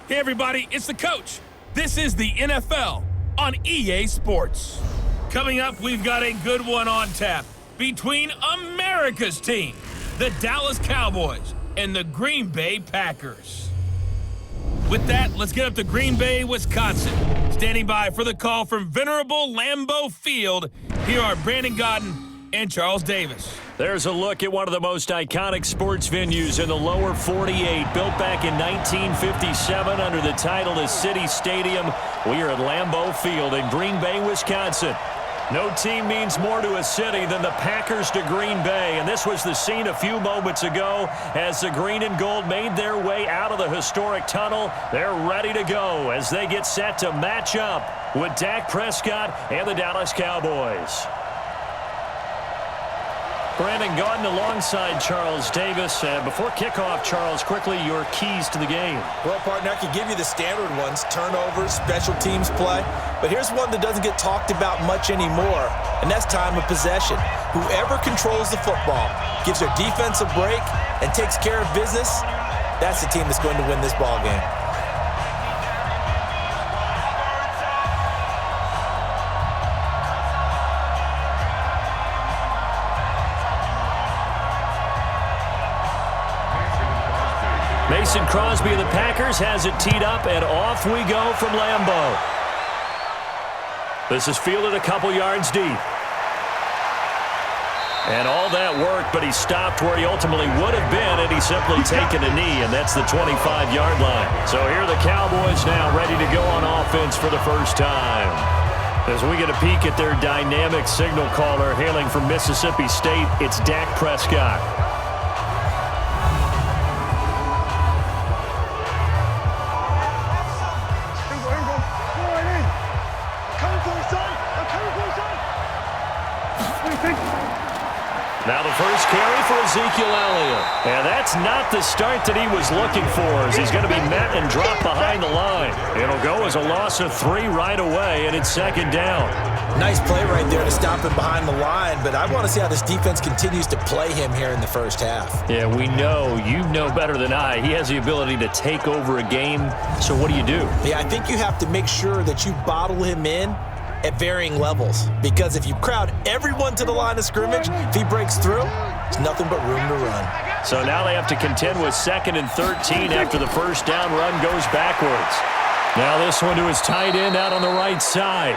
Hey everybody, it's the coach. This is the NFL on EA Sports. Coming up, we've got a good one on tap between America's team, the Dallas Cowboys, and the Green Bay Packers. With that, let's get up to Green Bay, Wisconsin. Standing by for the call from venerable Lambeau Field, here are Brandon Godden and Charles Davis. There's a look at one of the most iconic sports venues in the lower 48. Built back in 1957 under the title of City Stadium. We are at Lambeau Field in Green Bay, Wisconsin. No team means more to a city than the Packers to Green Bay, and this was the scene a few moments ago as the green and gold made their way out of the historic tunnel. They're ready to go as they get set to match up with Dak Prescott and the Dallas Cowboys. Brandon Gaudin alongside Charles Davis. Before kickoff, Charles, quickly your keys to the game. Well, partner, I can give you the standard ones, turnovers, special teams play. But here's one that doesn't get talked about much anymore, and that's time of possession. Whoever controls the football, gives their defense a break, and takes care of business, that's the team that's going to win this ball game. Mason Crosby of the Packers has it teed up, and off we go from Lambeau. This is fielded a couple yards deep. And all that work, but he stopped where he ultimately would have been had he simply taken a knee, and that's the 25-yard line. So here are the Cowboys now ready to go on offense for the first time. As we get a peek at their dynamic signal caller hailing from Mississippi State, it's Dak Prescott. Now the first carry for Ezekiel Elliott. And that's not the start that he was looking for, as he's going to be met and dropped behind the line. It'll go as a loss of 3 right away, and it's second down. Nice play right there to stop him behind the line, but I want to see how this defense continues to play him here in the first half. Yeah, we know, you know better than I, he has the ability to take over a game. So what do? Yeah, I think you have to make sure that you bottle him in at varying levels, because if you crowd everyone to the line of scrimmage, if he breaks through, there's nothing but room to run. So now they have to contend with 2nd and 13 after the first down run goes backwards. Now this one to his tight end out on the right side.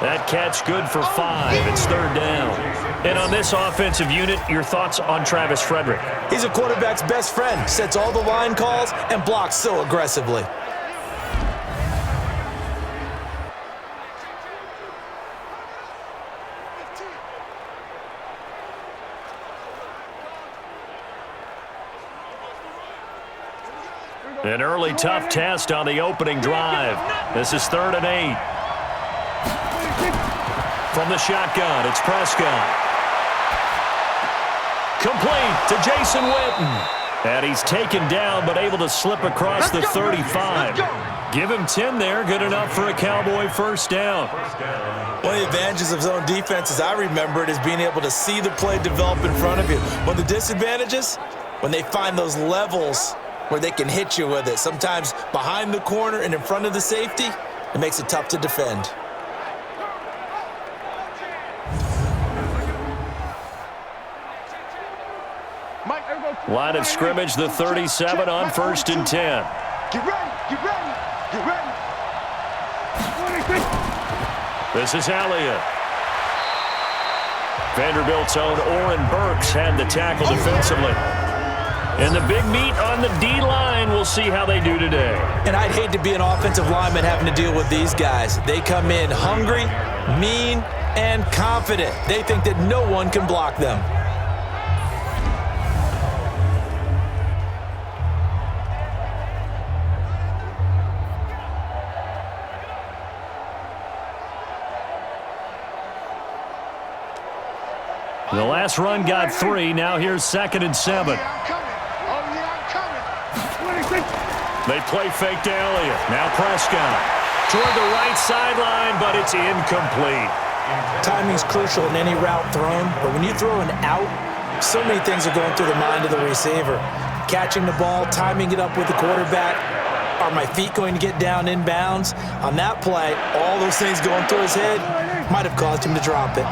That catch good for 5. It's 3rd down. And on this offensive unit, your thoughts on Travis Frederick? He's a quarterback's best friend, sets all the line calls and blocks so aggressively. An early tough test on the opening drive. This is 3rd and 8. From the shotgun, it's Prescott. Complete to Jason Witten. And he's taken down, but able to slip across the 35. Give him 10 there, good enough for a Cowboy first down. One of the advantages of zone defense, as I remember it, is being able to see the play develop in front of you. One of the disadvantages, when they find those levels where they can hit you with it, sometimes behind the corner and in front of the safety, it makes it tough to defend. Line of scrimmage, the 37 on 1st and 10. Get ready, get ready, get ready. This is Elliott. Vanderbilt's own Oren Burks had the tackle defensively. And the big meat on the D-line, we'll see how they do today. And I'd hate to be an offensive lineman having to deal with these guys. They come in hungry, mean, and confident. They think that no one can block them. The last run got 3. Now here's 2nd and 7. They play fake to Elliott. Now Prescott toward the right sideline, but it's incomplete. Timing's crucial in any route thrown, but when you throw an out, so many things are going through the mind of the receiver. Catching the ball, timing it up with the quarterback, Are my feet going to get down in bounds? On that play, all those things going through his head might have caused him to drop it.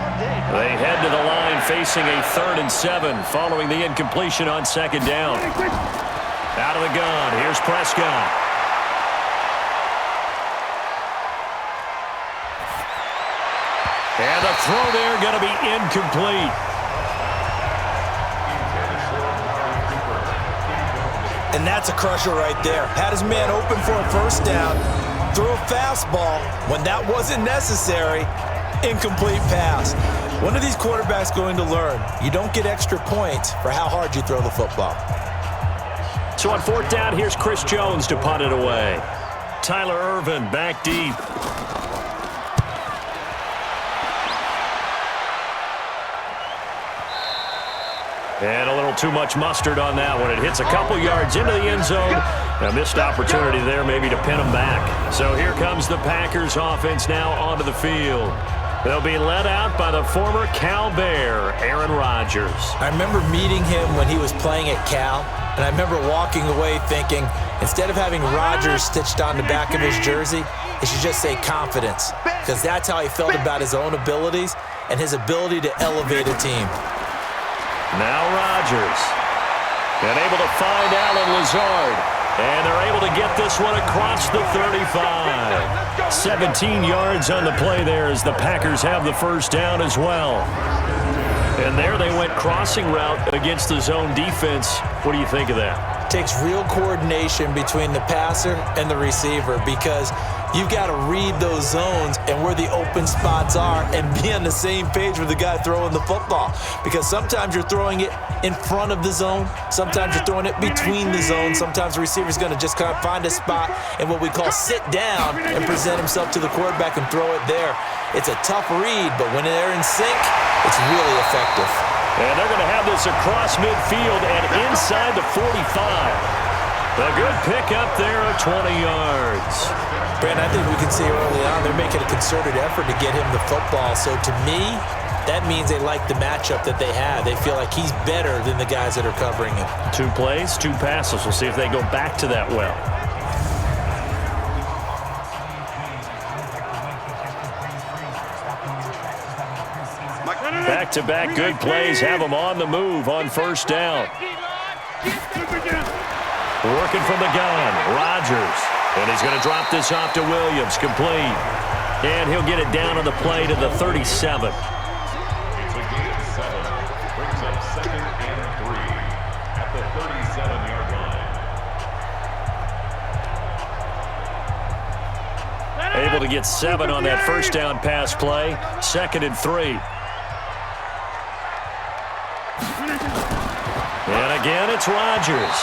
They head to the line facing a 3rd and 7 following the incompletion on 2nd down. Out of the gun, here's Prescott. And the throw there going to be incomplete. And that's a crusher right there. Had his man open for a 1st down, threw a fastball when that wasn't necessary. Incomplete pass. When are these quarterbacks going to learn? You don't get extra points for how hard you throw the football. So on 4th down, here's Chris Jones to punt it away. Tyler Ervin back deep. And a little too much mustard on that one. It hits a couple yards into the end zone. A missed opportunity there maybe to pin them back. So here comes the Packers offense now onto the field. They'll be led out by the former Cal Bear, Aaron Rodgers. I remember meeting him when he was playing at Cal, and I remember walking away thinking, instead of having Rodgers stitched on the back of his jersey, it should just say confidence, because that's how he felt about his own abilities and his ability to elevate a team. Now Rodgers. And able to find Allen Lazard. And they're able to get this one across the 35. 17 yards on the play there as the Packers have the 1st down as well. And there they went crossing route against the zone defense. What do you think of that? Takes real coordination between the passer and the receiver, because you've got to read those zones and where the open spots are and be on the same page with the guy throwing the football. Because sometimes you're throwing it in front of the zone. Sometimes you're throwing it between the zones. Sometimes the receiver's going to just kind of find a spot and what we call sit down and present himself to the quarterback and throw it there. It's a tough read, but when they're in sync, it's really effective. And they're going to have this across midfield and inside the 45. A good pickup there of 20 yards. Brandon, I think we can see early on they're making a concerted effort to get him the football. So to me, that means they like the matchup that they have. They feel like he's better than the guys that are covering him. 2 plays, 2 passes. We'll see if they go back to that well. Back-to-back good plays have them on the move on 1st down. Working from the gun, Rodgers. And he's going to drop this off to Williams, complete. And he'll get it down on the play to the 37. It's a gain of 7. Brings up 2nd and 3 at the 37-yard line. Able to get 7 on that 1st down pass play. 2nd and 3. And again, it's Rodgers.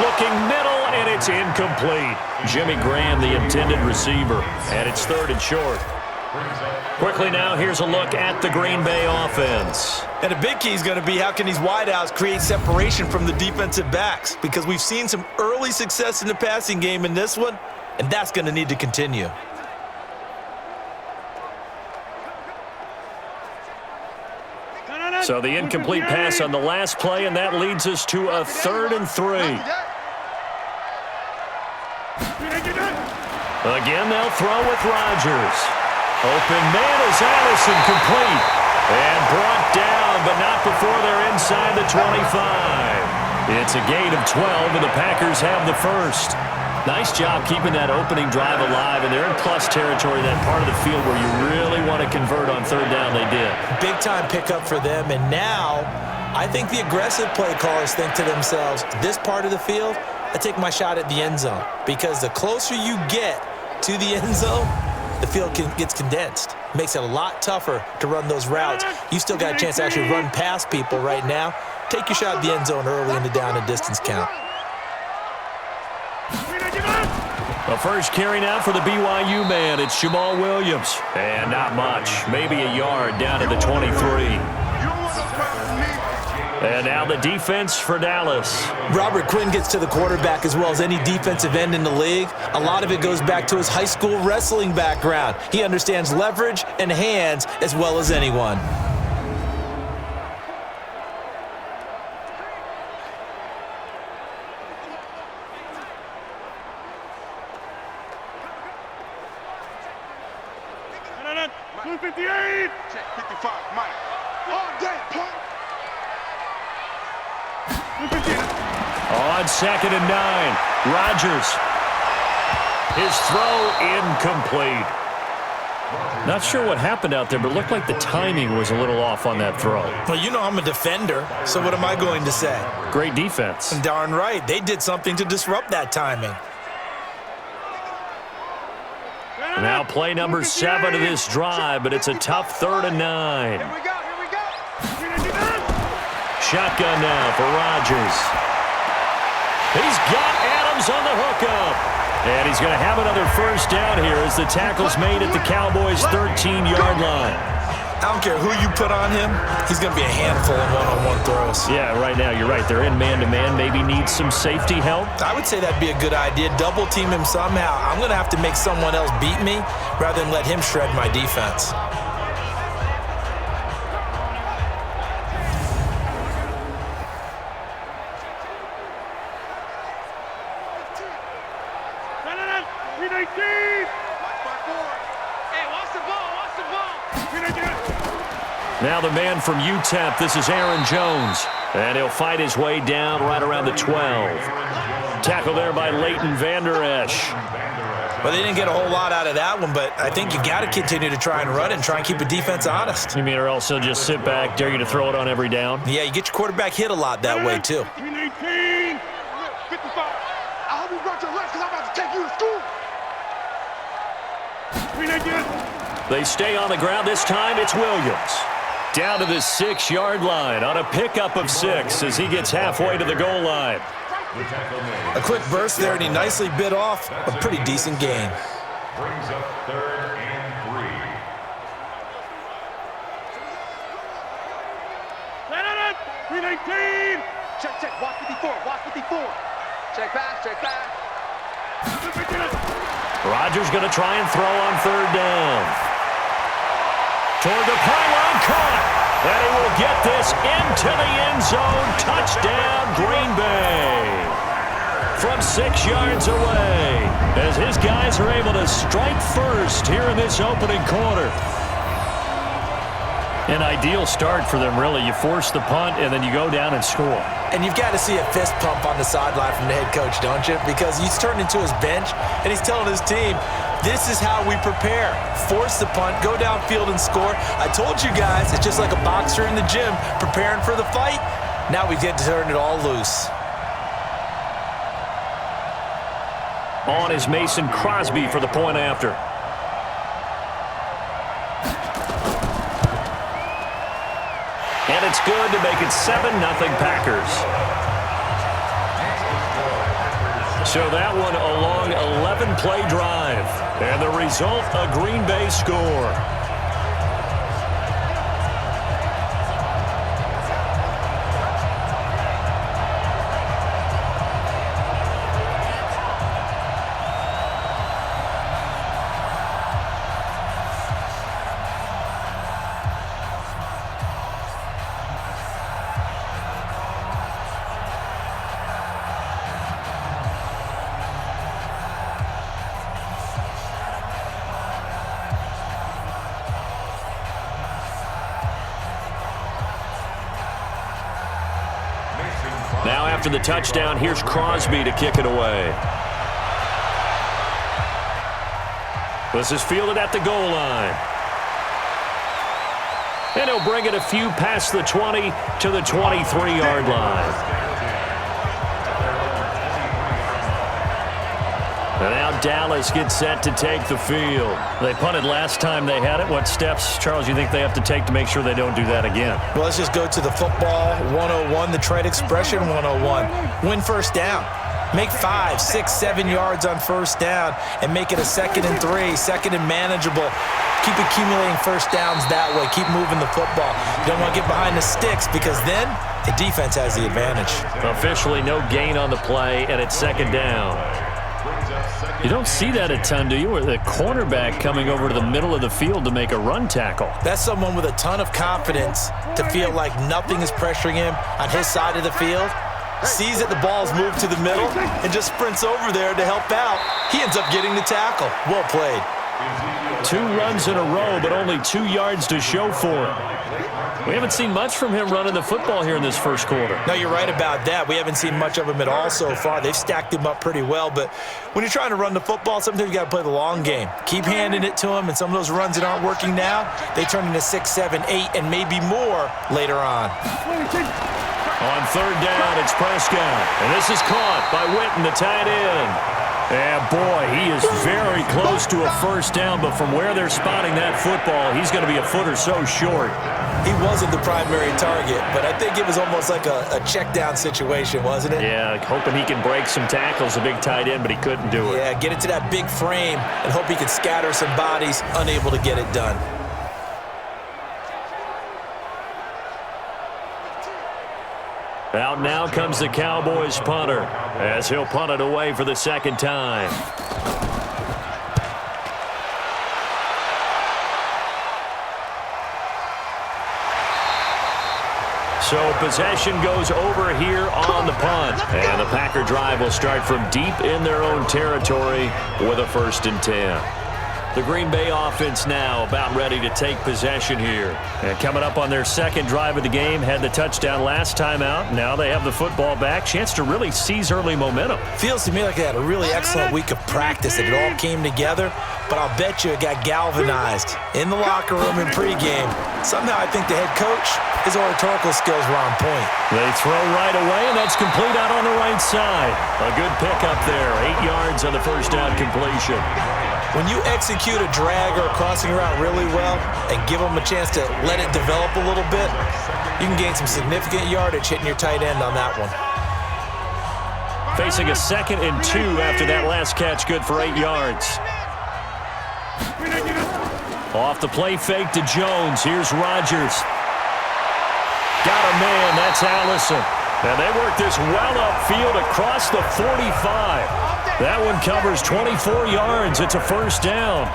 Looking middle, and it's incomplete. Jimmy Graham, the intended receiver. And it's 3rd and short. Quickly now, here's a look at the Green Bay offense. And a big key is going to be how can these wideouts create separation from the defensive backs? Because we've seen some early success in the passing game in this one, and that's going to need to continue. So the incomplete pass on the last play, and that leads us to a 3rd and 3. Again, they'll throw with Rodgers. Open man is Allison, complete. And brought down, but not before they're inside the 25. It's a gain of 12, and the Packers have the 1st. Nice job keeping that opening drive alive, and they're in plus territory, that part of the field where you really want to convert on 3rd down. They did. Big-time pickup for them, and now I think the aggressive play callers think to themselves, this part of the field, I take my shot at the end zone, because the closer you get to the end zone, the field gets condensed. Makes it a lot tougher to run those routes. You still got a chance to actually run past people right now. Take your shot at the end zone early in the down and distance count. The first carry now for the BYU man. It's Jamal Williams. And not much. Maybe a yard down to the 23. And now the defense for Dallas. Robert Quinn gets to the quarterback as well as any defensive end in the league. A lot of it goes back to his high school wrestling background. He understands leverage and hands as well as anyone. 258. Check 55, Mike. All day, point. 258. On 2nd and 9, Rodgers. His throw incomplete. Not sure what happened out there, but it looked like the timing was a little off on that throw. Well, you know I'm a defender, so what am I going to say? Great defense. Darn right. They did something to disrupt that timing. Now play number 7 of this drive, but it's a tough 3rd and 9. Here we go, here we go. Shotgun now for Rodgers. He's got Adams on the hookup. And he's going to have another first down here as the tackle's made at the Cowboys' 13-yard line. I don't care who you put on him. He's going to be a handful in one-on-one throws. Yeah, right now you're right. They're in man-to-man. Maybe needs some safety help. I would say that'd be a good idea. Double team him somehow. I'm going to have to make someone else beat me rather than let him shred my defense. Now the man from UTEP, this is Aaron Jones. And he'll fight his way down right around the 12. Tackle there by Leighton Vander Esch. Well, they didn't get a whole lot out of that one, but I think you got to continue to try and run it and try and keep a defense honest. You mean or else they'll just sit back, dare you to throw it on every down? Yeah, you get your quarterback hit a lot that way, too. 18, 55. I hope you brought your lunch because I'm about to take you to school. They stay on the ground. This time it's Williams. Down to the 6-yard line on a pickup of 6 as he gets halfway to the goal line. A quick burst there, and he nicely bit off a pretty decent gain. Brings up 3rd and 3. 319. Check, watch 54, watch 54. Check back. Rodgers going to try and throw on 3rd down. Toward the pylon, caught. And he will get this into the end zone. Touchdown, Green Bay. From 6 yards away, as his guys are able to strike first here in this opening quarter. An ideal start for them, really. You force the punt, and then you go down and score. And you've got to see a fist pump on the sideline from the head coach, don't you? Because he's turned into his bench, and he's telling his team, this is how we prepare. Force the punt, go downfield and score. I told you guys, it's just like a boxer in the gym preparing for the fight. Now we get to turn it all loose. On is Mason Crosby for the point after. And it's good to make it 7-0 Packers. So that one a long 11-play drive. And the result, a Green Bay score. Now after the touchdown, here's Crosby to kick it away. This is fielded at the goal line. And he'll bring it a few past the 20 to the 23-yard line. And now Dallas gets set to take the field. They punted last time they had it. What steps, Charles, you think they have to take to make sure they don't do that again? Well, let's just go to the football 101, the trade expression 101. Win first down. Make 5, 6, 7 yards on first down and make it a 2nd and 3, 2nd and manageable. Keep accumulating first downs that way. Keep moving the football. You don't want to get behind the sticks because then the defense has the advantage. Officially no gain on the play, and it's 2nd down. You don't see that a ton, do you? With a cornerback coming over to the middle of the field to make a run tackle. That's someone with a ton of confidence to feel like nothing is pressuring him on his side of the field. Sees that the ball's moved to the middle and just sprints over there to help out. He ends up getting the tackle. Well played. 2 runs in a row, but only 2 yards to show for it. We haven't seen much from him running the football here in this first quarter. No, you're right about that. We haven't seen much of him at all so far. They've stacked him up pretty well, but when you're trying to run the football, sometimes you got to play the long game. Keep handing it to him, and some of those runs that aren't working now, they turn into 6, 7, 8, and maybe more later on. On 3rd down, it's Prescott, and this is caught by Witten, the tight end. And boy, he is very close to a first down, but from where they're spotting that football, he's going to be a foot or so short. He wasn't the primary target, but I think it was almost like a check down situation, wasn't it? Yeah, hoping he can break some tackles, a big tight end, but he couldn't do it. Yeah, get into that big frame and hope he can scatter some bodies, unable to get it done. Out now comes the Cowboys punter as he'll punt it away for the 2nd time. So possession goes over here on the punt. And the Packer drive will start from deep in their own territory with a 1st and 10. The Green Bay offense now about ready to take possession here. And coming up on their 2nd drive of the game, had the touchdown last time out. Now they have the football back. Chance to really seize early momentum. Feels to me like they had a really excellent week of practice. It all came together, but I'll bet you it got galvanized in the locker room in pregame. Somehow I think the head coach, his oratorical skills were on point. They throw right away, and that's complete out on the right side. A good pickup there. 8 yards on the first down completion. When you execute a drag or a crossing route really well and give them a chance to let it develop a little bit, you can gain some significant yardage hitting your tight end on that one. Facing a 2nd and 2 after that last catch, good for 8 yards. Off the play fake to Jones. Here's Rodgers. Got a man. That's Allison. And they work this well upfield across the 45. That one covers 24 yards. It's a 1st down.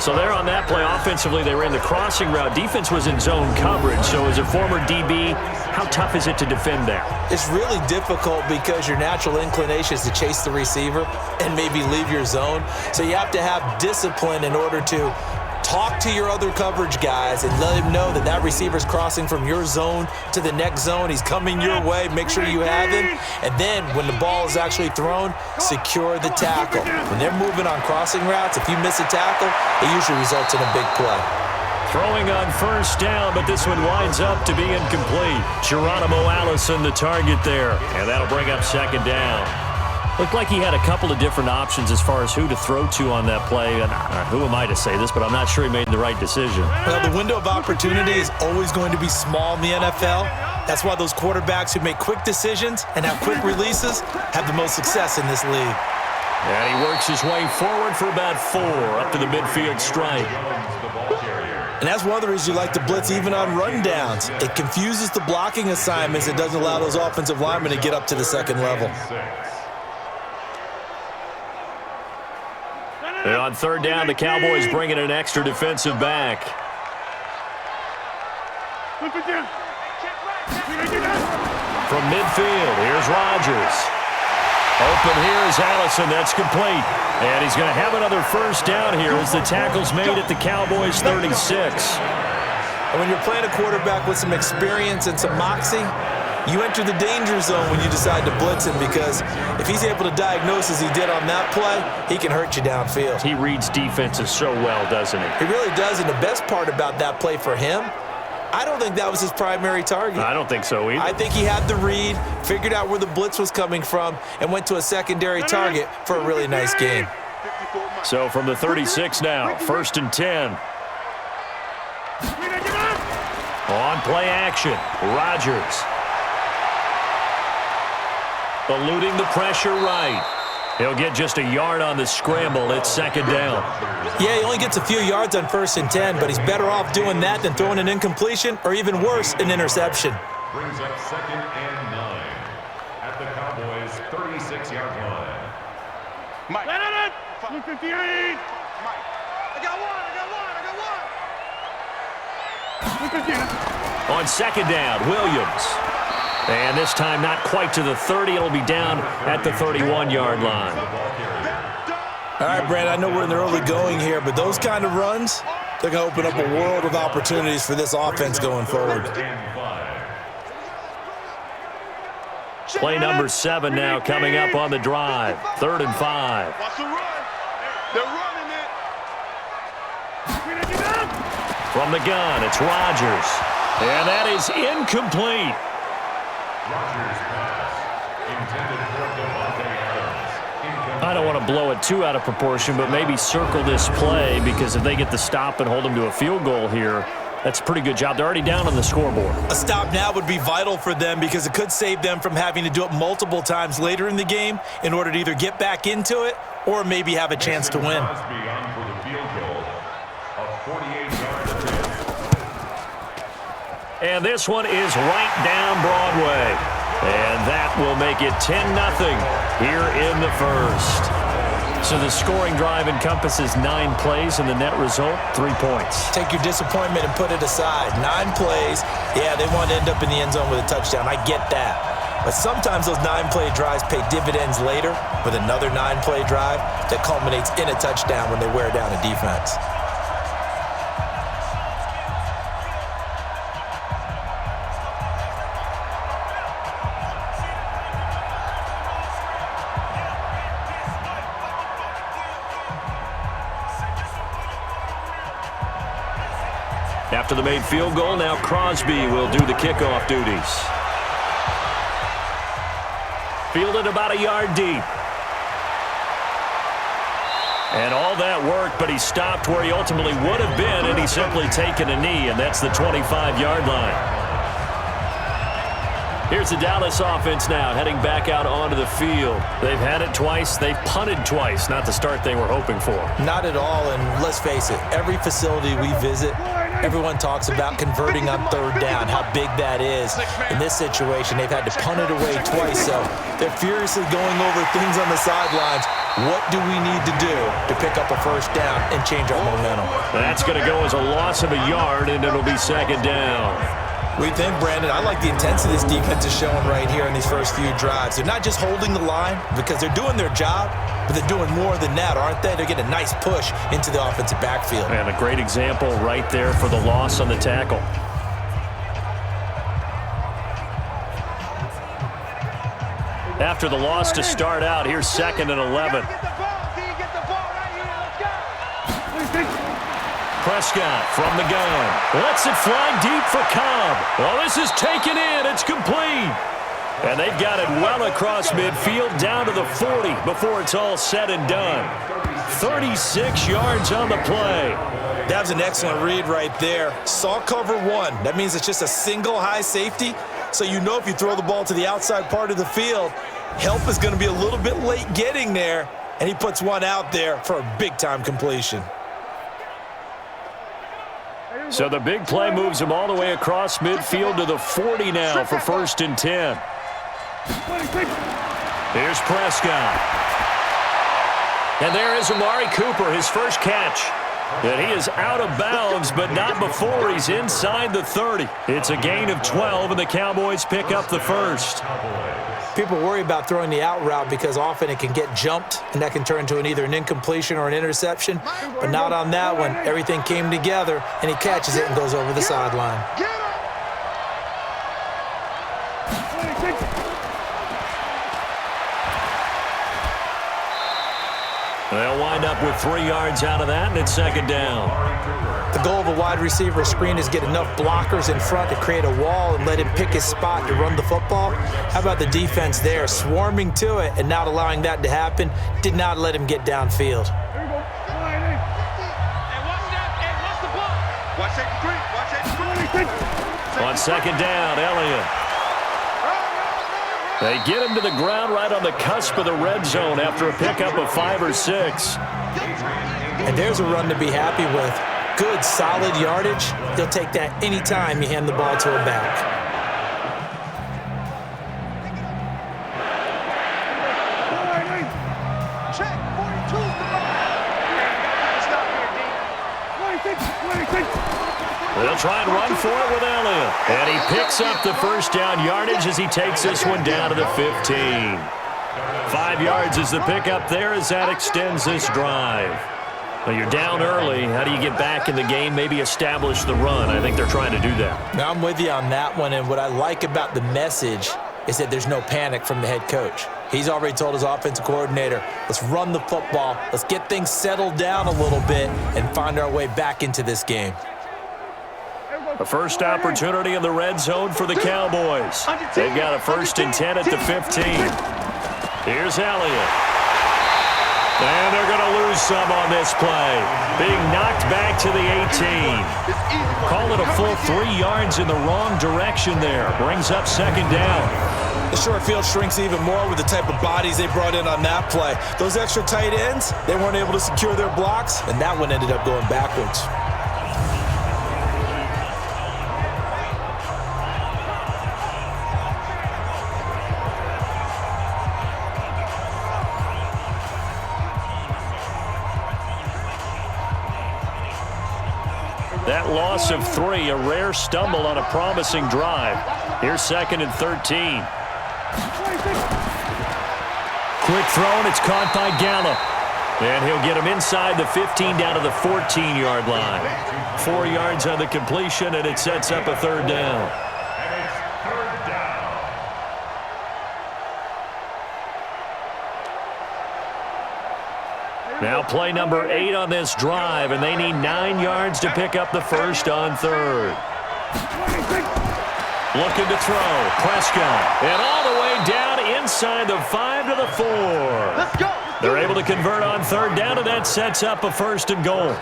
So there on that play, offensively, they ran the crossing route. Defense was in zone coverage. So as a former DB, how tough is it to defend that? It's really difficult because your natural inclination is to chase the receiver and maybe leave your zone. So you have to have discipline in order to talk to your other coverage guys and let him know that that receiver's crossing from your zone to the next zone. He's coming your way. Make sure you have him. And then when the ball is actually thrown, secure the tackle. When they're moving on crossing routes, if you miss a tackle, it usually results in a big play. Throwing on 1st down, but this one winds up to be incomplete. Geronimo Allison, the target there. And that'll bring up 2nd down. Looked like he had a couple of different options as far as who to throw to on that play. And who am I to say this, but I'm not sure he made the right decision. Well, the window of opportunity is always going to be small in the NFL. That's why those quarterbacks who make quick decisions and have quick releases have the most success in this league. And he works his way forward for about 4 up to the midfield stripe. And that's one of the reasons you like to blitz even on rundowns. It confuses the blocking assignments. It doesn't allow those offensive linemen to get up to the 2nd level. And on 3rd down, the Cowboys bring in an extra defensive back. From midfield, here's Rodgers. Open here is Allison. That's complete. And he's going to have another 1st down here as the tackle's made at the Cowboys 36. And when you're playing a quarterback with some experience and some moxie, you enter the danger zone when you decide to blitz him, because if he's able to diagnose as he did on that play, he can hurt you downfield. He reads defenses so well, doesn't he? He really does, and the best part about that play for him, I don't think that was his primary target. I don't think so either. I think he had the read, figured out where the blitz was coming from, and went to a secondary target for a really nice gain. So from the 36 now, 1st and 10. On play action, Rodgers. Eluding the pressure right. He'll get just a yard on the scramble. It's 2nd down. Yeah, he only gets a few yards on 1st and 10, but he's better off doing that than throwing an incompletion or even worse, an interception. Brings up 2nd and 9 at the Cowboys' 36-yard line. Mike. 58. Mike. I got one. On 2nd down, Williams. And this time not quite to the 30. It'll be down at the 31-yard line. All right, Brandon, I know we're in the early going here, but those kind of runs, they're going to open up a world of opportunities for this offense going forward. Play number 7 now coming up on the drive. 3rd and 5. Watch the run. They're running it. From the gun, it's Rodgers. And that is incomplete. Rodgers pass. Intended for Bovada. I don't want to blow it too out of proportion, but maybe circle this play, because if they get the stop and hold them to a field goal here, that's a pretty good job. They're already down on the scoreboard. A stop now would be vital for them because it could save them from having to do it multiple times later in the game in order to either get back into it or maybe have a chance to win. Crosby on for the field goal. A 48-yard attempt. And this one is right down Broadway. And that will make it 10-0 here in the first. So the scoring drive encompasses 9 plays, and the net result, 3 points. Take your disappointment and put it aside. 9 plays, yeah, they want to end up in the end zone with a touchdown. I get that. But sometimes those 9-play drives pay dividends later with another 9-play drive that culminates in a touchdown when they wear down a defense. After the made field goal, now Crosby will do the kickoff duties. Fielded about a yard deep. And all that work, but he stopped where he ultimately would have been, and he's simply taken a knee, and that's the 25-yard line. Here's the Dallas offense now, heading back out onto the field. They've had it twice. They've punted twice. Not the start they were hoping for. Not at all, and let's face it, every facility we visit, everyone talks about converting on 3rd down, how big that is. In this situation, they've had to punt it away twice, so they're furiously going over things on the sidelines. What do we need to do to pick up a 1st down and change our momentum? That's going to go as a loss of a yard, and it'll be 2nd down. We think, Brandon, I like the intensity this defense is showing right here in these first few drives. They're not just holding the line because they're doing their job, but they're doing more than that, aren't they? They're getting a nice push into the offensive backfield. And a great example right there for the loss on the tackle. After the loss to start out, here's 2nd and 11. Prescott from the gun. Lets it fly deep for Cobb. Well, this is taken in. It's complete. And they've got it well across midfield down to the 40 before it's all said and done. 36 yards on the play. That was an excellent read right there. Saw cover 1. That means it's just a single high safety. So you know if you throw the ball to the outside part of the field, help is going to be a little bit late getting there. And he puts one out there for a big-time completion. So the big play moves him all the way across midfield to the 40 now for 1st and 10. Here's Prescott. And there is Amari Cooper, his first catch. And he is out of bounds, but not before he's inside the 30. It's a gain of 12, and the Cowboys pick up the 1st. People worry about throwing the out route because often it can get jumped, and that can turn into either an incompletion or an interception. But not on that one. Everything came together, and he catches it and goes over the sideline. They'll wind up with 3 yards out of that, and it's 2nd down. The goal of a wide receiver screen is get enough blockers in front to create a wall and let him pick his spot to run the football. How about the defense there, swarming to it and not allowing that to happen? Did not let him get downfield. On 2nd down, Elliott. They get him to the ground right on the cusp of the red zone after a pickup of 5 or 6. And there's a run to be happy with. Good, solid yardage. They'll take that anytime you hand the ball to a back. They'll try and run for it with Elliott. And he picks up the 1st down yardage as he takes this one down to the 15. 5 yards is the pickup there as that extends this drive. Well, you're down early. How do you get back in the game, maybe establish the run? I think they're trying to do that. Now, I'm with you on that one, and what I like about the message is that there's no panic from the head coach. He's already told his offensive coordinator, let's run the football, let's get things settled down a little bit and find our way back into this game. A first opportunity in the red zone for the Cowboys. They've got a 1st and 10 at the 15. Here's Elliott. And they're going to lose some on this play. Being knocked back to the 18. Call it a full 3 yards in the wrong direction there. Brings up 2nd down. The short field shrinks even more with the type of bodies they brought in on that play. Those extra tight ends, they weren't able to secure their blocks, and that one ended up going backwards. That loss of 3, a rare stumble on a promising drive. Here's 2nd and 13. Quick throw, and it's caught by Gallup. And he'll get him inside the 15 down to the 14-yard line. 4 yards on the completion, and it sets up a 3rd down. Now play number 8 on this drive, and they need 9 yards to pick up the 1st on 3rd. Looking to throw. Prescott. And all the way down inside the 5 to the 4. Let's go. They're able to convert on 3rd down, and that sets up a 1st and goal.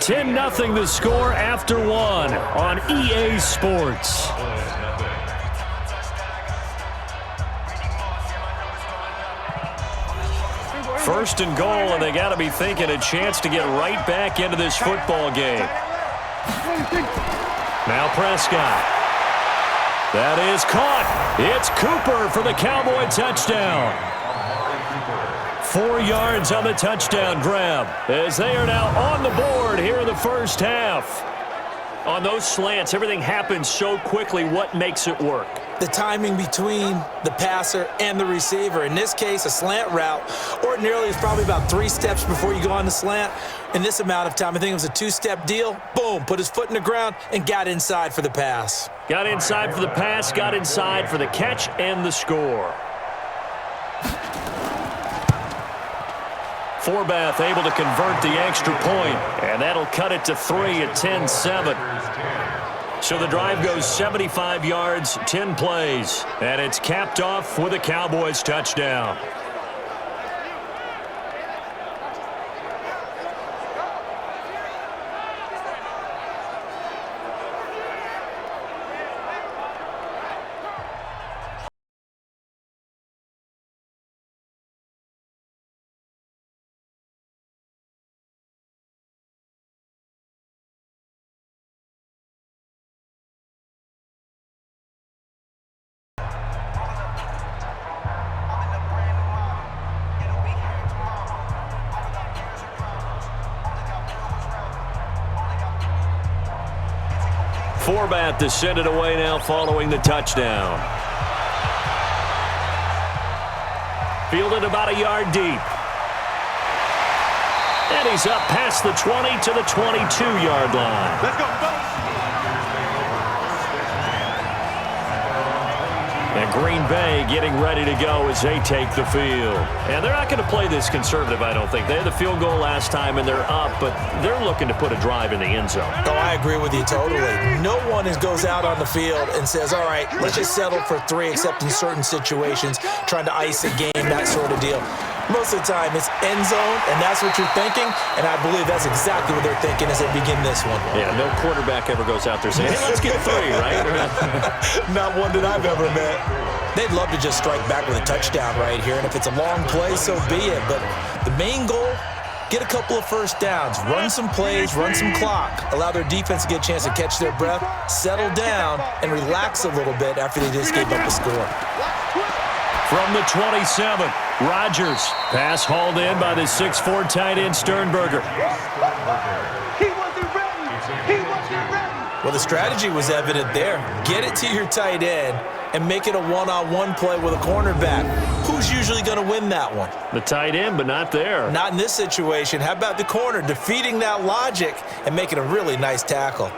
$10-0 the score after 1 on EA Sports. First and goal, and they got to be thinking a chance to get right back into this football game. Now Prescott. That is caught. It's Cooper for the Cowboy touchdown. 4 yards on the touchdown grab as they are now on the board here in the first half. On those slants, everything happens so quickly. What makes it work? The timing between the passer and the receiver. In this case, a slant route ordinarily is probably about 3 steps before you go on the slant. In this amount of time, I think it was a 2-step deal. Boom, put his foot in the ground and got inside for the pass. Got inside for the pass, got inside for the catch and the score. Forbath able to convert the extra point, and that'll cut it to 3 at 10-7. So the drive goes 75 yards, 10 plays, and it's capped off with a Cowboys touchdown. Forbath to send it away now following the touchdown. Fielded about a yard deep. And he's up past the 20 to the 22-yard line. Let's go, fellas. And Green Bay getting ready to go as they take the field. And they're not going to play this conservative, I don't think. They had the field goal last time, and they're up, but they're looking to put a drive in the end zone. Oh, I agree with you totally. No one goes out on the field and says, all right, let's just settle for 3, except in certain situations, trying to ice a game, that sort of deal. Most of the time, it's end zone, and that's what you're thinking, and I believe that's exactly what they're thinking as they begin this one. Yeah, no quarterback ever goes out there saying, hey, let's get 3, right? Not one that I've ever met. They'd love to just strike back with a touchdown right here, and if it's a long play, so be it. But the main goal, get a couple of first downs, run some plays, run some clock, allow their defense to get a chance to catch their breath, settle down, and relax a little bit after they just gave up a score. From the 27, Rodgers. Pass hauled in by the 6'4" tight end Sternberger. He wasn't ready. He wasn't ready. Well, the strategy was evident there. Get it to your tight end and make it a one-on-one play with a cornerback. Who's usually going to win that one? The tight end, but not there. Not in this situation. How about the corner defeating that logic and making a really nice tackle?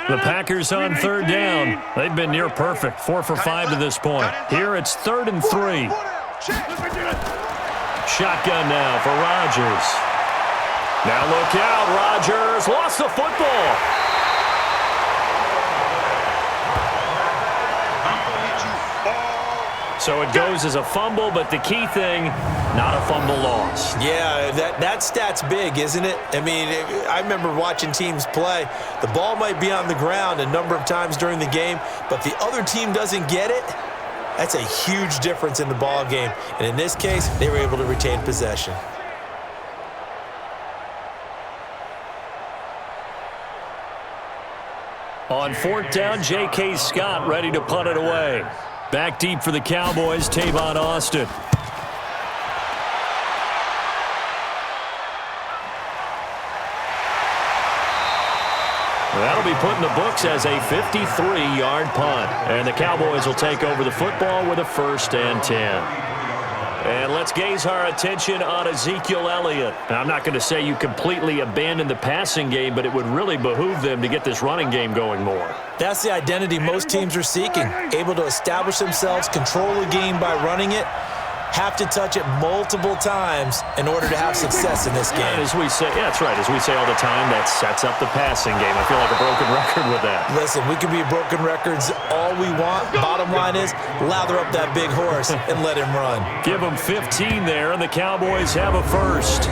The Packers on 3rd down. They've been near perfect, 4 for 5 to this point. Here it's 3rd and 3. Shotgun now for Rodgers. Now look out, Rodgers lost the football. So it goes as a fumble, but the key thing, not a fumble loss. Yeah, that stat's big, isn't it? I mean, I remember watching teams play. The ball might be on the ground a number of times during the game, but if the other team doesn't get it, that's a huge difference in the ball game. And in this case, they were able to retain possession. On 4th down, J.K. Scott ready to punt it away. Back deep for the Cowboys, Tavon Austin. That'll be put in the books as a 53-yard punt. And the Cowboys will take over the football with a 1st and 10. And let's gaze our attention on Ezekiel Elliott. Now, I'm not going to say you completely abandon the passing game, but it would really behoove them to get this running game going more. That's the identity most teams are seeking. Able to establish themselves, control the game by running it, have to touch it multiple times in order to have success in this game. And as we say, yeah, that's right. As we say all the time, that sets up the passing game. I feel like a broken record with that. Listen, we can be broken records all we want. Bottom line is, lather up that big horse and let him run. Give him 15 there, and the Cowboys have a 1st.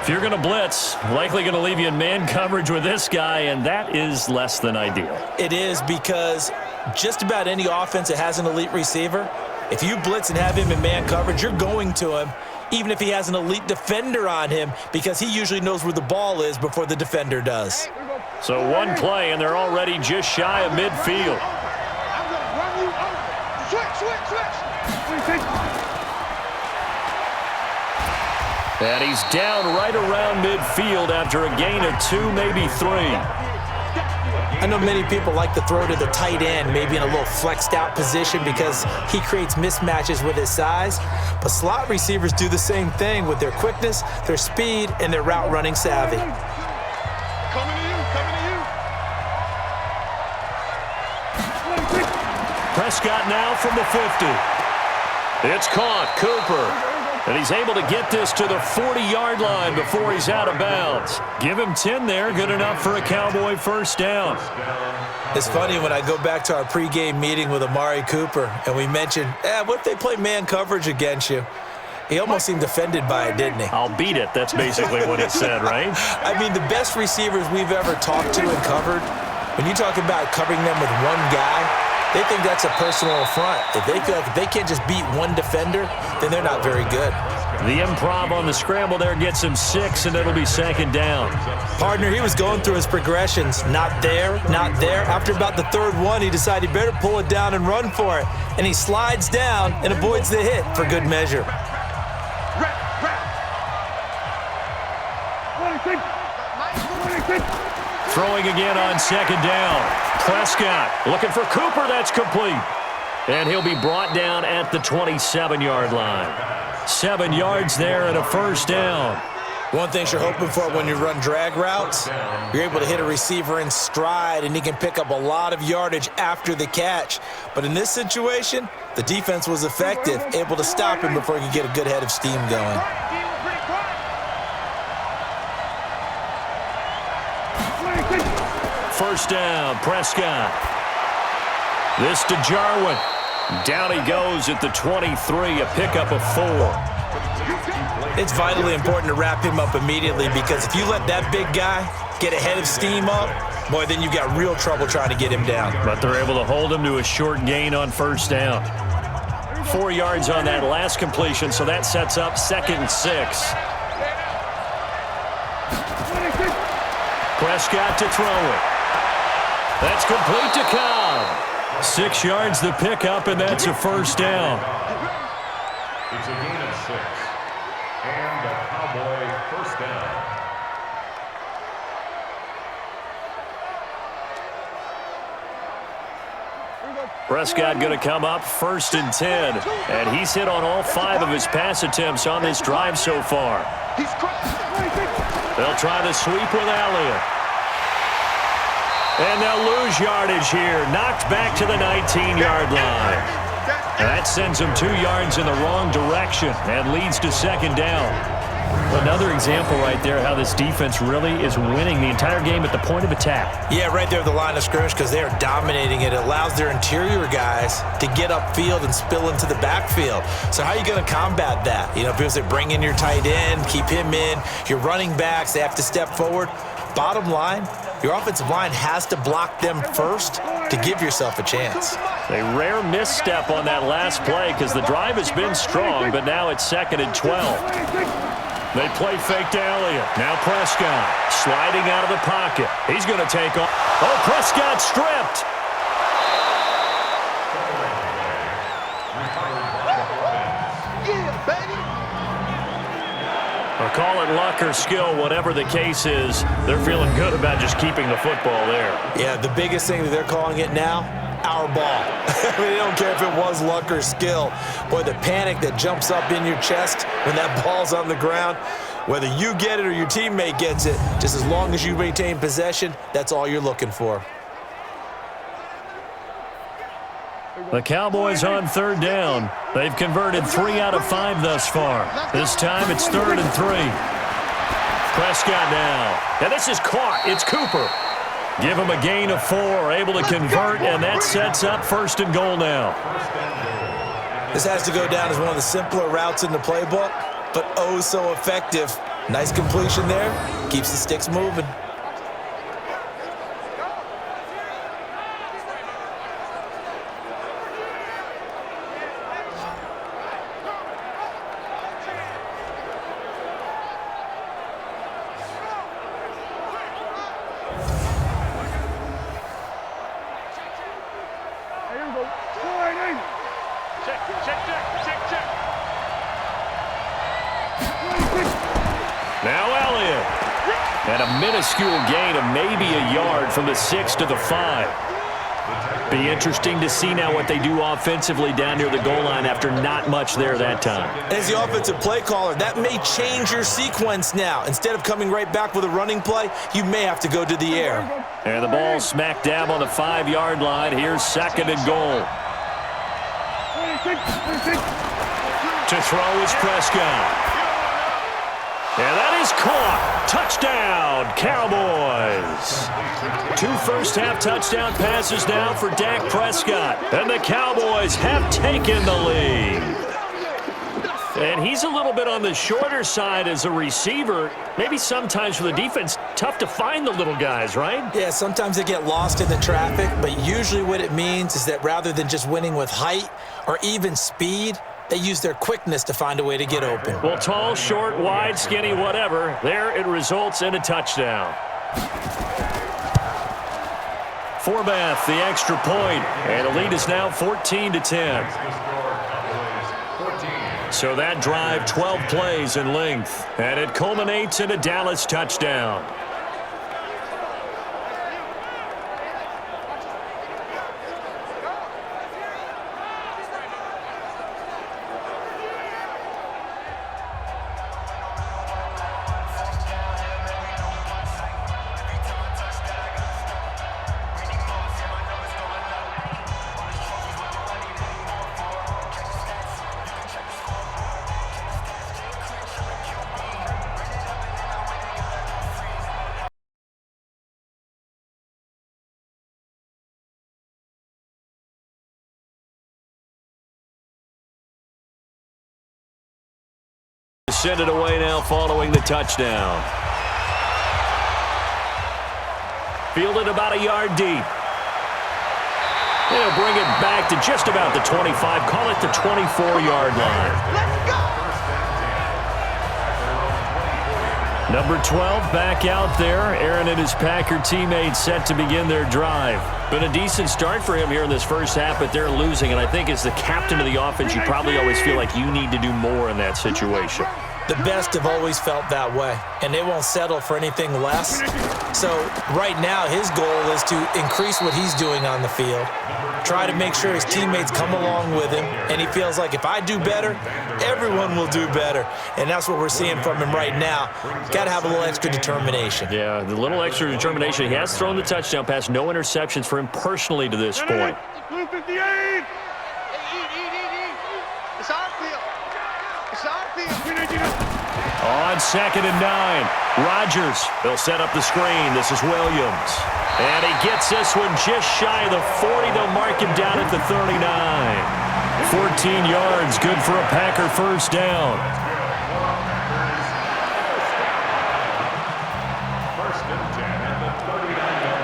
If you're going to blitz, likely going to leave you in man coverage with this guy, and that is less than ideal. It is, because just about any offense that has an elite receiver, if you blitz and have him in man coverage, you're going to him, even if he has an elite defender on him, because he usually knows where the ball is before the defender does. So one play, and they're already just shy of midfield. I'm going to run you over. Switch. And he's down right around midfield after a gain of 2, maybe 3. I know many people like to throw to the tight end, maybe in a little flexed out position because he creates mismatches with his size. But slot receivers do the same thing with their quickness, their speed, and their route running savvy. Coming to you. Prescott now from the 50. It's caught, Cooper. And he's able to get this to the 40-yard line before he's out of bounds. Give him 10 there, good enough for a Cowboy 1st down. It's funny when I go back to our pregame meeting with Amari Cooper, and we mentioned, what if they play man coverage against you? He almost seemed offended by it, didn't he? I'll beat it. That's basically what he said, right? I mean, the best receivers we've ever talked to and covered, when you talk about covering them with one guy, they think that's a personal affront. If they feel like if they can't just beat one defender, then they're not very good. The improv on the scramble there gets him 6, and it'll be 2nd down. Partner, he was going through his progressions. Not there, not there. After about the 3rd one, he decided he better pull it down and run for it. And he slides down and avoids the hit for good measure. Throwing again on 2nd down. Prescott looking for Cooper. That's complete. And he'll be brought down at the 27-yard line. 7 yards there and a 1st down. One thing you're hoping for when you run drag routes, you're able to hit a receiver in stride, and he can pick up a lot of yardage after the catch. But in this situation, the defense was effective, able to stop him before he could get a good head of steam going. First down, Prescott. This to Jarwin. Down he goes at the 23, a pickup of 4. It's vitally important to wrap him up immediately, because if you let that big guy get a head of steam up, boy, then you've got real trouble trying to get him down. But they're able to hold him to a short gain on 1st down. 4 yards on that last completion, so that sets up 2nd and 6. Prescott to throw it. That's complete to Cobb. 6 yards the pickup, and that's a first down. It's a gain of 6. And a Cowboy first down. Prescott going to come up 1st and 10. And he's hit on all 5 of his pass attempts on this drive so far. They'll try the sweep with Elliott. And they'll lose yardage here. Knocked back to the 19-yard line. That sends them 2 yards in the wrong direction and leads to 2nd down. Another example right there how this defense really is winning the entire game at the point of attack. Yeah, right there at the line of scrimmage because they are dominating it. It allows their interior guys to get upfield and spill into the backfield. So how are you going to combat that? You know, because they bring in your tight end, keep him in. Your running backs, they have to step forward. Bottom line, your offensive line has to block them first to give yourself a chance. A rare misstep on that last play because the drive has been strong, but now it's 2nd and 12. They play fake to Elliott. Now Prescott sliding out of the pocket. He's going to take off. Oh, Prescott stripped. Or call it luck or skill, whatever the case is, they're feeling good about just keeping the football there. Yeah, the biggest thing that they're calling it now, our ball. I mean, they don't care if it was luck or skill. Boy, the panic that jumps up in your chest when that ball's on the ground, whether you get it or your teammate gets it, just as long as you maintain possession, that's all you're looking for. The Cowboys on 3rd down. They've converted 3 out of 5 thus far. This time it's 3rd and 3. Prescott now. And this is caught. It's Cooper. Give him a gain of 4, able to convert, and that sets up 1st and goal now. This has to go down as one of the simpler routes in the playbook, but oh so effective. Nice completion there. Keeps the sticks moving. Now Elliott. And a minuscule gain of maybe a yard from the 6 to the 5. Be interesting to see now what they do offensively down near the goal line after not much there that time. As the offensive play caller, that may change your sequence now. Instead of coming right back with a running play, you may have to go to the air. And the ball smack dab on the 5-yard line. Here's 2nd and goal. To throw is Prescott. And that is caught. Touchdown, Cowboys. 2 first-half touchdown passes now for Dak Prescott. And the Cowboys have taken the lead. And he's a little bit on the shorter side as a receiver. Maybe sometimes for the defense, tough to find the little guys, right? Yeah, sometimes they get lost in the traffic, but usually what it means is that rather than just winning with height or even speed, they use their quickness to find a way to get open. Well, tall, short, wide, skinny, whatever. There it results in a touchdown. Forbath, the extra point, and the lead is now 14-10. So that drive, 12 plays in length, and it culminates in a Dallas touchdown. Send it away now following the touchdown. Fielded about a yard deep. They'll bring it back to just about the 25. Call it the 24-yard line. Let's go! Number 12 back out there. Aaron and his Packer teammates set to begin their drive. Been a decent start for him here in this first half, but they're losing. And I think as the captain of the offense, you probably always feel like you need to do more in that situation. The best have always felt that way, and they won't settle for anything less. So right now, his goal is to increase what he's doing on the field, try to make sure his teammates come along with him, and he feels like if I do better, everyone will do better. And that's what we're seeing from him right now. Got to have a little extra determination. Yeah, the little extra determination. He has thrown the touchdown pass, no interceptions for him personally to this point. Blue 58. It's our field. It's our field. On 2nd and 9, Rodgers. They'll set up the screen. This is Williams. And he gets this one just shy of the 40. They'll mark him down at the 39. 14 yards, good for a Packer first down. First and 10 at the 39-yard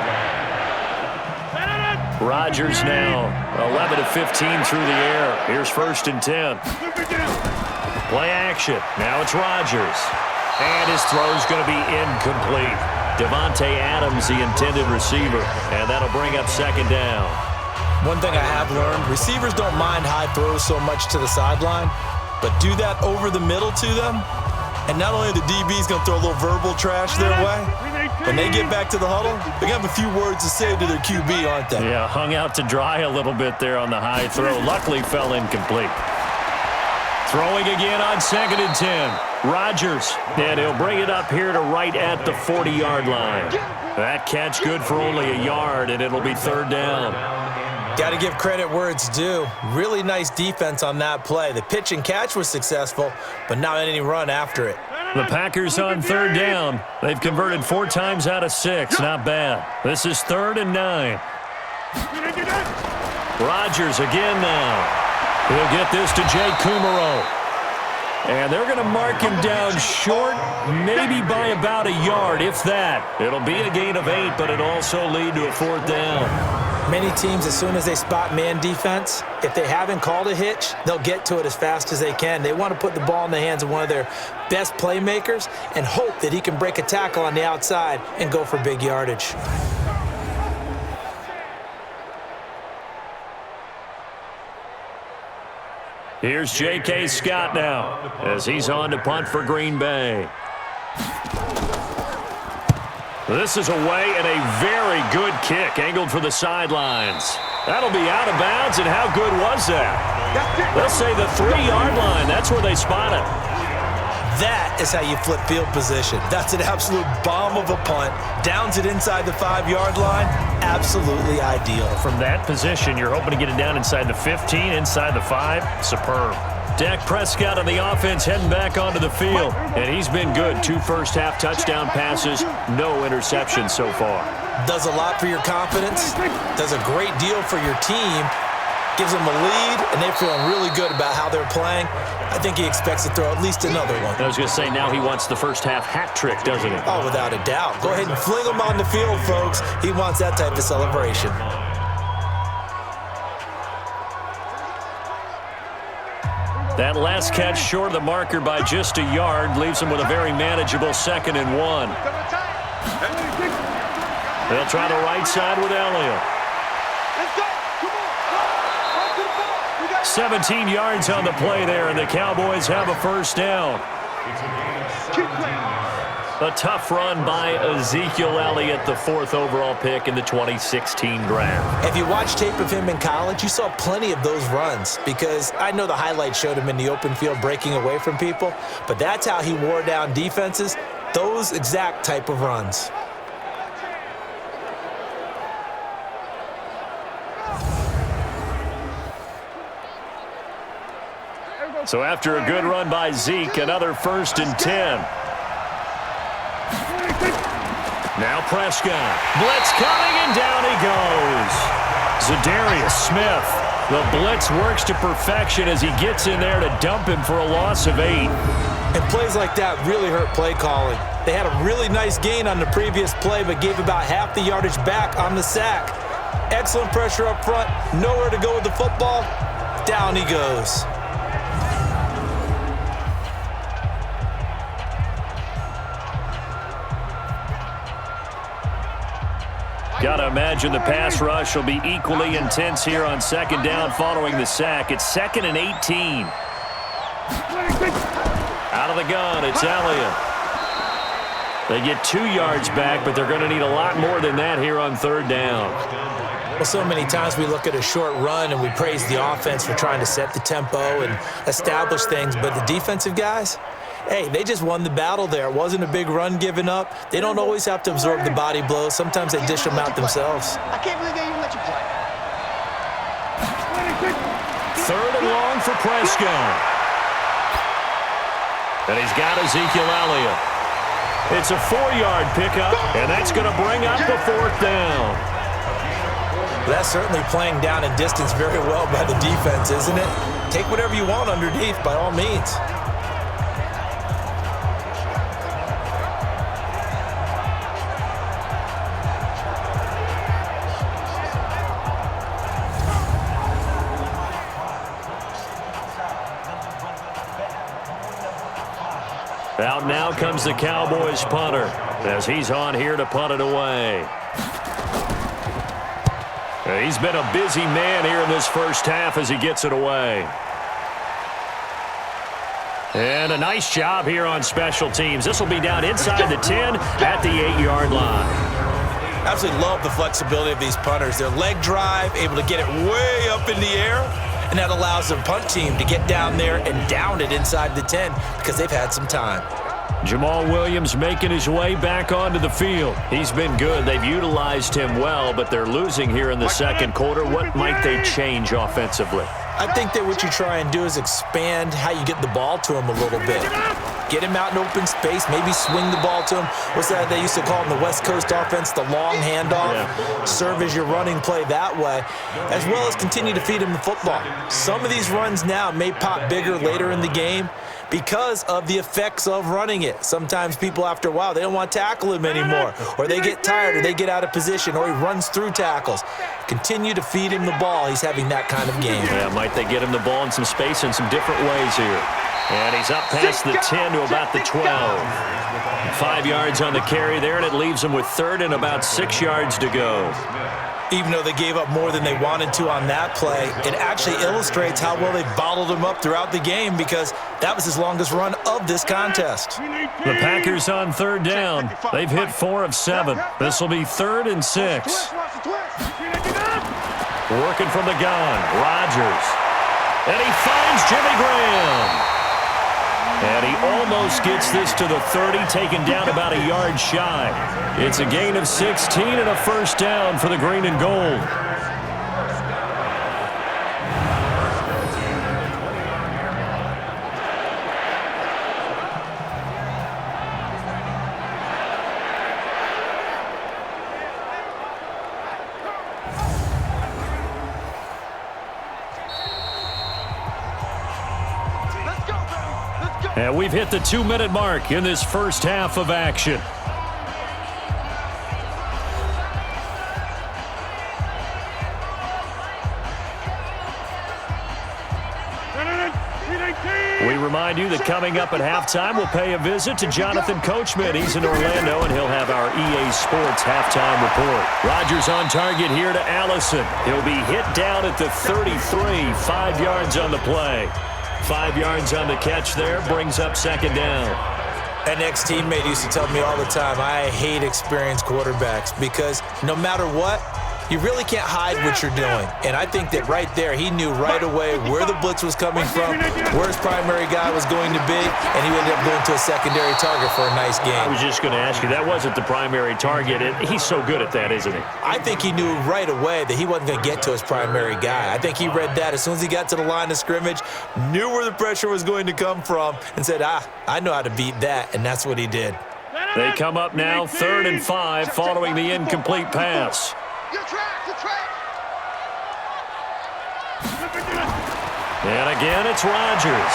line. Rodgers now 11 of 15 through the air. Here's 1st and 10. Play action. Now it's Rodgers. And his throw's going to be incomplete. Devontae Adams, the intended receiver. And that'll bring up 2nd down. One thing I have learned, receivers don't mind high throws so much to the sideline, but do that over the middle to them, and not only are the DBs going to throw a little verbal trash their way, when they get back to the huddle, they're going to have a few words to say to their QB, aren't they? Yeah, hung out to dry a little bit there on the high throw. Luckily fell incomplete. Throwing again on 2nd and 10. Rodgers, and he'll bring it up here to right at the 40-yard line. That catch good for only a yard, and it'll be 3rd down. Got to give credit where it's due. Really nice defense on that play. The pitch and catch was successful, but not any run after it. The Packers on 3rd down. They've converted 4 times out of 6. Not bad. This is 3rd and 9. Rodgers again now. He'll get this to Jay Kumaro. And they're going to mark him down short, maybe by about a yard, if that. It'll be a gain of 8, but it'll also lead to a 4th down. Many teams, as soon as they spot man defense, if they haven't called a hitch, they'll get to it as fast as they can. They want to put the ball in the hands of one of their best playmakers and hope that he can break a tackle on the outside and go for big yardage. Here's J.K. Scott now as he's on to punt for Green Bay. This is away and a very good kick angled for the sidelines. That'll be out of bounds, and how good was that? They'll say the 3-yard line. That's where they spot it. That is how you flip field position. That's an absolute bomb of a punt. Downs it inside the 5-yard line. Absolutely ideal. From that position, you're hoping to get it down inside the 15, inside the 5. Superb. Dak Prescott on the offense heading back onto the field. And he's been good. 2 first-half touchdown passes, no interceptions so far. Does a lot for your confidence. Does a great deal for your team. Gives them a lead, and they're feeling really good about how they're playing. I think he expects to throw at least another one. I was going to say, now he wants the first-half hat trick, doesn't he? Oh, without a doubt. Go ahead and fling him on the field, folks. He wants that type of celebration. That last catch short of the marker by just a yard leaves him with a very manageable 2nd and 1. They'll try the right side with Elliott. 17 yards on the play there, and the Cowboys have a first down. A tough run by Ezekiel Elliott, the 4th overall pick in the 2016 draft. If you watch tape of him in college, you saw plenty of those runs, because I know the highlights showed him in the open field breaking away from people, but that's how he wore down defenses, those exact type of runs. So after a good run by Zeke, another 1st and 10. Now Prescott. Blitz coming, and down he goes. Za'Darius Smith. The blitz works to perfection as he gets in there to dump him for a loss of 8. And plays like that really hurt play calling. They had a really nice gain on the previous play, but gave about half the yardage back on the sack. Excellent pressure up front. Nowhere to go with the football. Down he goes. Got to imagine the pass rush will be equally intense here on second down following the sack. It's 2nd and 18. Out of the gun, it's Elliott. They get 2 yards back, but they're going to need a lot more than that here on 3rd down. Well, so many times we look at a short run and we praise the offense for trying to set the tempo and establish things, but the defensive guys, hey, they just won the battle there. It wasn't a big run given up. They don't always have to absorb the body blows. Sometimes they dish them out themselves. I can't believe they even let you play. 3rd and long for Prescott. And he's got Ezekiel Elliott. It's a 4-yard pickup, and that's going to bring up the 4th down. That's certainly playing down and distance very well by the defense, isn't it? Take whatever you want underneath, by all means. Out now comes the Cowboys punter as he's on here to punt it away. He's been a busy man here in this first half as he gets it away. And a nice job here on special teams. This will be down inside the 10 at the 8-yard line. Absolutely love the flexibility of these punters. Their leg drive, able to get it way up in the air, and that allows the punt team to get down there and down it inside the 10 because they've had some time. Jamal Williams making his way back onto the field. He's been good. They've utilized him well, but they're losing here in the second quarter. What might they change offensively? I think that what you try and do is expand how you get the ball to him a little bit. Get him out in open space, maybe swing the ball to him. What's that they used to call in the West Coast offense, the long handoff? Yeah. Serve as your running play that way, as well as continue to feed him the football. Some of these runs now may pop bigger later in the game because of the effects of running it. Sometimes people, after a while, they don't want to tackle him anymore, or they get tired, or they get out of position, or he runs through tackles. Continue to feed him the ball. He's having that kind of game. Yeah, might they get him the ball in some space in some different ways here. And he's up past the 10 to about the 12. 5 yards on the carry there, and it leaves him with 3rd and about 6 yards to go. Even though they gave up more than they wanted to on that play, it actually illustrates how well they bottled him up throughout the game because that was his longest run of this contest. The Packers on 3rd down. They've hit 4 of 7. This will be 3rd and 6. Working from the gun, Rodgers. And he finds Jimmy Graham. And he almost gets this to the 30, taken down about a yard shy. It's a gain of 16 and a first down for the green and gold. And we've hit the 2-minute mark in this first half of action. We remind you that coming up at halftime, we'll pay a visit to Jonathan Coachman. He's in Orlando, and he'll have our EA Sports halftime report. Rodgers on target here to Allison. He'll be hit down at the 33, 5 yards on the play. 5 yards on the catch there, brings up second down. An ex-teammate used to tell me all the time, I hate experienced quarterbacks because no matter what, you really can't hide what you're doing. And I think that right there, he knew right away where the blitz was coming from, where his primary guy was going to be, and he ended up going to a secondary target for a nice game. I was just going to ask you, that wasn't the primary target. He's so good at that, isn't he? I think he knew right away that he wasn't going to get to his primary guy. I think he read that as soon as he got to the line of scrimmage, knew where the pressure was going to come from, and said, I know how to beat that, and that's what he did. They come up now 3rd and 5 following the incomplete pass. And again, it's Rodgers.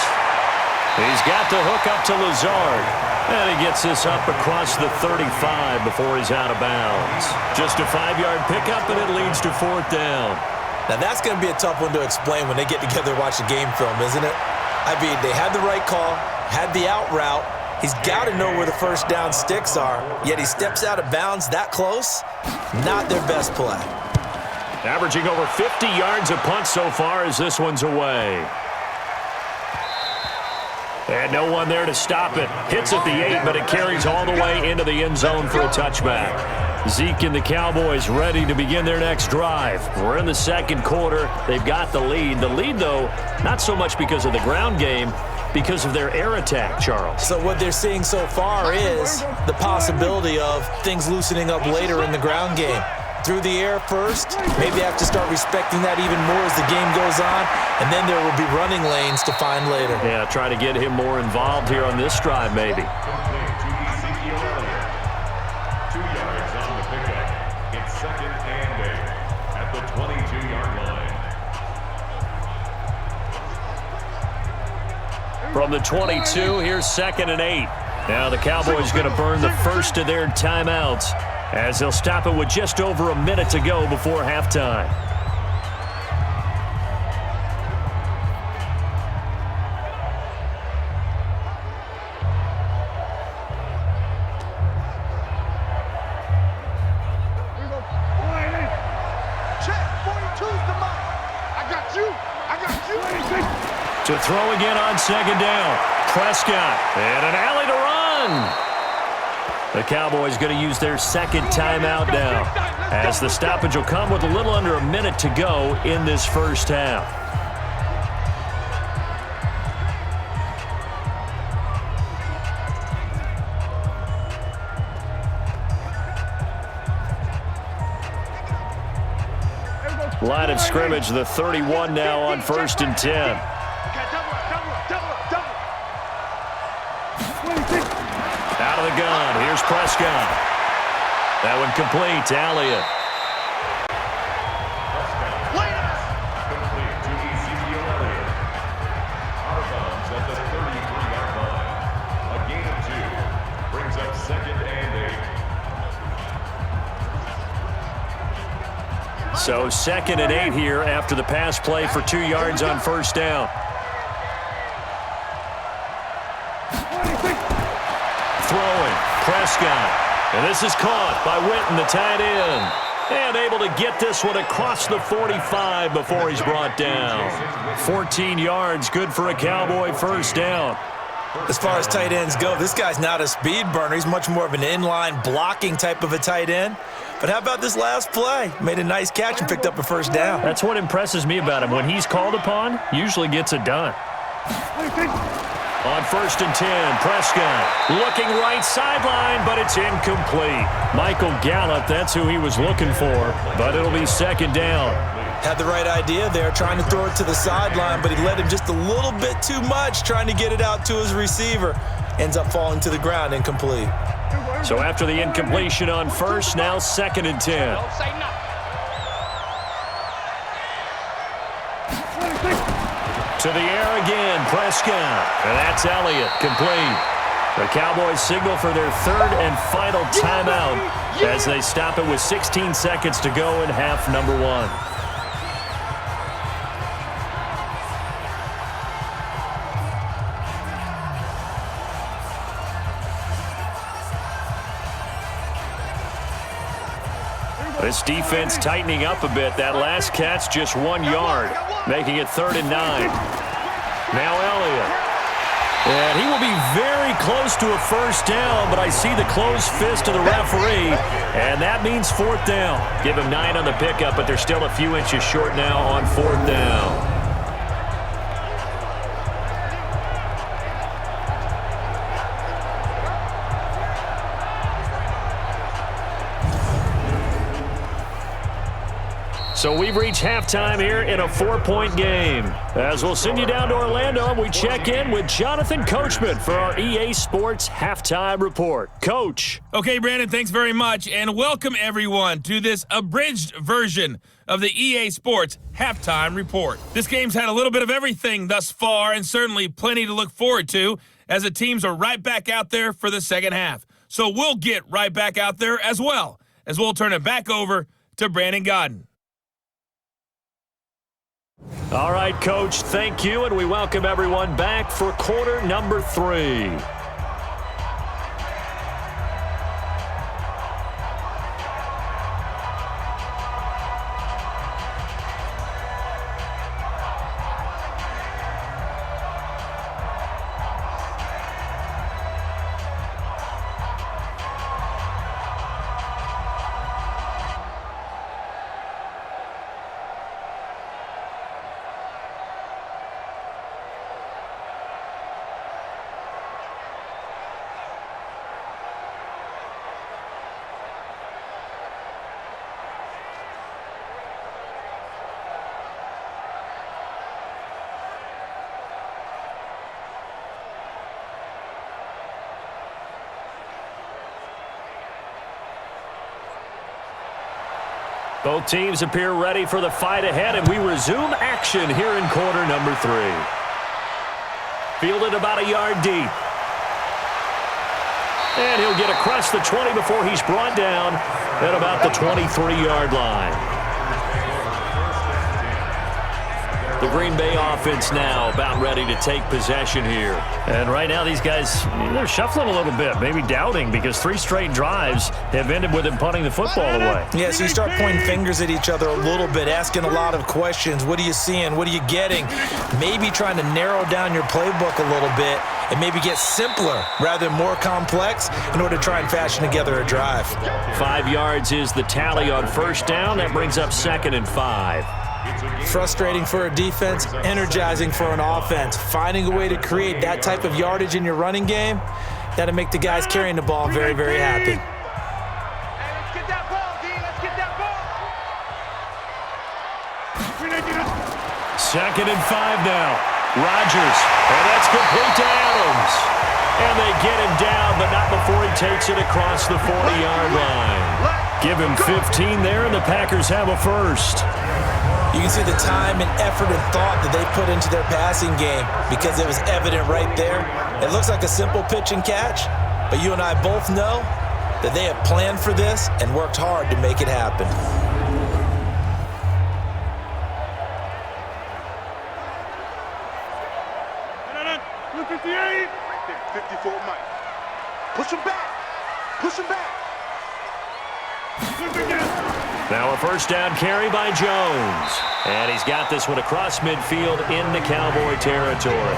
He's got the hook up to Lazard. And he gets this up across the 35 before he's out of bounds. Just a 5-yard pickup, and it leads to 4th down. Now, that's going to be a tough one to explain when they get together and watch the game film, isn't it? I mean, they had the right call, had the out route, He's got to know where the first down sticks are, yet he steps out of bounds that close. Not their best play. Averaging over 50 yards a punt so far as this one's away. And no one there to stop it. Hits at the 8, but it carries all the way into the end zone for a touchback. Zeke and the Cowboys ready to begin their next drive. We're in the second quarter. They've got the lead. The lead, though, not so much because of the ground game, because of their air attack, Charles. So what they're seeing so far is the possibility of things loosening up later in the ground game. Through the air first, maybe have to start respecting that even more as the game goes on, and then there will be running lanes to find later. Yeah, try to get him more involved here on this drive, maybe. 2 yards on the pickup. It's 2nd and 8 at the 22-yard line. From the 22, here's 2nd and 8. Now the Cowboys going to burn the first of their timeouts, as they'll stop it with just over a minute to go before halftime. To throw again on 2nd down. Prescott, and an alley to run. The Cowboys going to use their second timeout now, as the stoppage will come with a little under a minute to go in this first half. Line of scrimmage, the 31 now on 1st and 10. Out of the gun. Here's Prescott. That one complete to Elliott. Complete to Ezekiel Elliott. Out of bounds at the 33-yard line. A gain of 2 brings up 2nd and 8. So 2nd and 8 here after the pass play for 2 yards on 1st down. Throwing, Prescott, and this is caught by Witten, the tight end, and able to get this one across the 45 before he's brought down. 14 yards, good for a Cowboy first down. As far as tight ends go, this guy's not a speed burner. He's much more of an inline blocking type of a tight end. But how about this last play? Made a nice catch and picked up a first down. That's what impresses me about him. When he's called upon, usually gets it done. On 1st and 10, Prescott looking right sideline, but it's incomplete. Michael Gallup, that's who he was looking for, but it'll be 2nd down. Had the right idea there, trying to throw it to the sideline, but he let him just a little bit too much, trying to get it out to his receiver. Ends up falling to the ground, incomplete. So after the incompletion on 1st, now 2nd and 10. To the air again, Prescott. And that's Elliott, complete. The Cowboys signal for their 3rd and final timeout as they stop it with 16 seconds to go in half number 1. This defense tightening up a bit. That last catch just 1 yard, making it 3rd and 9. Now Elliott. And he will be very close to a first down, but I see the closed fist of the referee, and that means 4th down. Give him 9 on the pickup, but they're still a few inches short now on 4th down. So we've reached halftime here in a 4-point game. As we'll send you down to Orlando, we check in with Jonathan Coachman for our EA Sports Halftime Report. Coach. Okay, Brandon, thanks very much, and welcome everyone to this abridged version of the EA Sports Halftime Report. This game's had a little bit of everything thus far, and certainly plenty to look forward to, as the teams are right back out there for the second half. So we'll get right back out there as well, as we'll turn it back over to Brandon Godden. All right, Coach, thank you, and we welcome everyone back for quarter number 3. Both teams appear ready for the fight ahead, and we resume action here in quarter number 3. Fielded about a yard deep. And he'll get across the 20 before he's brought down at about the 23-yard line. The Green Bay offense now about ready to take possession here. And right now these guys, they're shuffling a little bit, maybe doubting, because 3 straight drives have ended with him punting the football away. Yeah, so you start pointing fingers at each other a little bit, asking a lot of questions. What are you seeing? What are you getting? Maybe trying to narrow down your playbook a little bit and maybe get simpler rather than more complex in order to try and fashion together a drive. 5 yards is the tally on first down. That brings up 2nd and 5. Frustrating for a defense, energizing for an offense. Finding a way to create that type of yardage in your running game, that'll make the guys carrying the ball very, very happy. Hey, let's get that ball, D. Let's get that ball. 2nd and 5 now. Rodgers, and that's complete to Adams. And they get him down, but not before he takes it across the 40-yard line. Give him 15 there, and the Packers have a first. You can see the time and effort and thought that they put into their passing game because it was evident right there. It looks like a simple pitch and catch, but you and I both know that they have planned for this and worked hard to make it happen. Right there, 54 Mike. Push him back. Push him back. Now a first down carry by Jones. And he's got this one across midfield into Cowboy territory.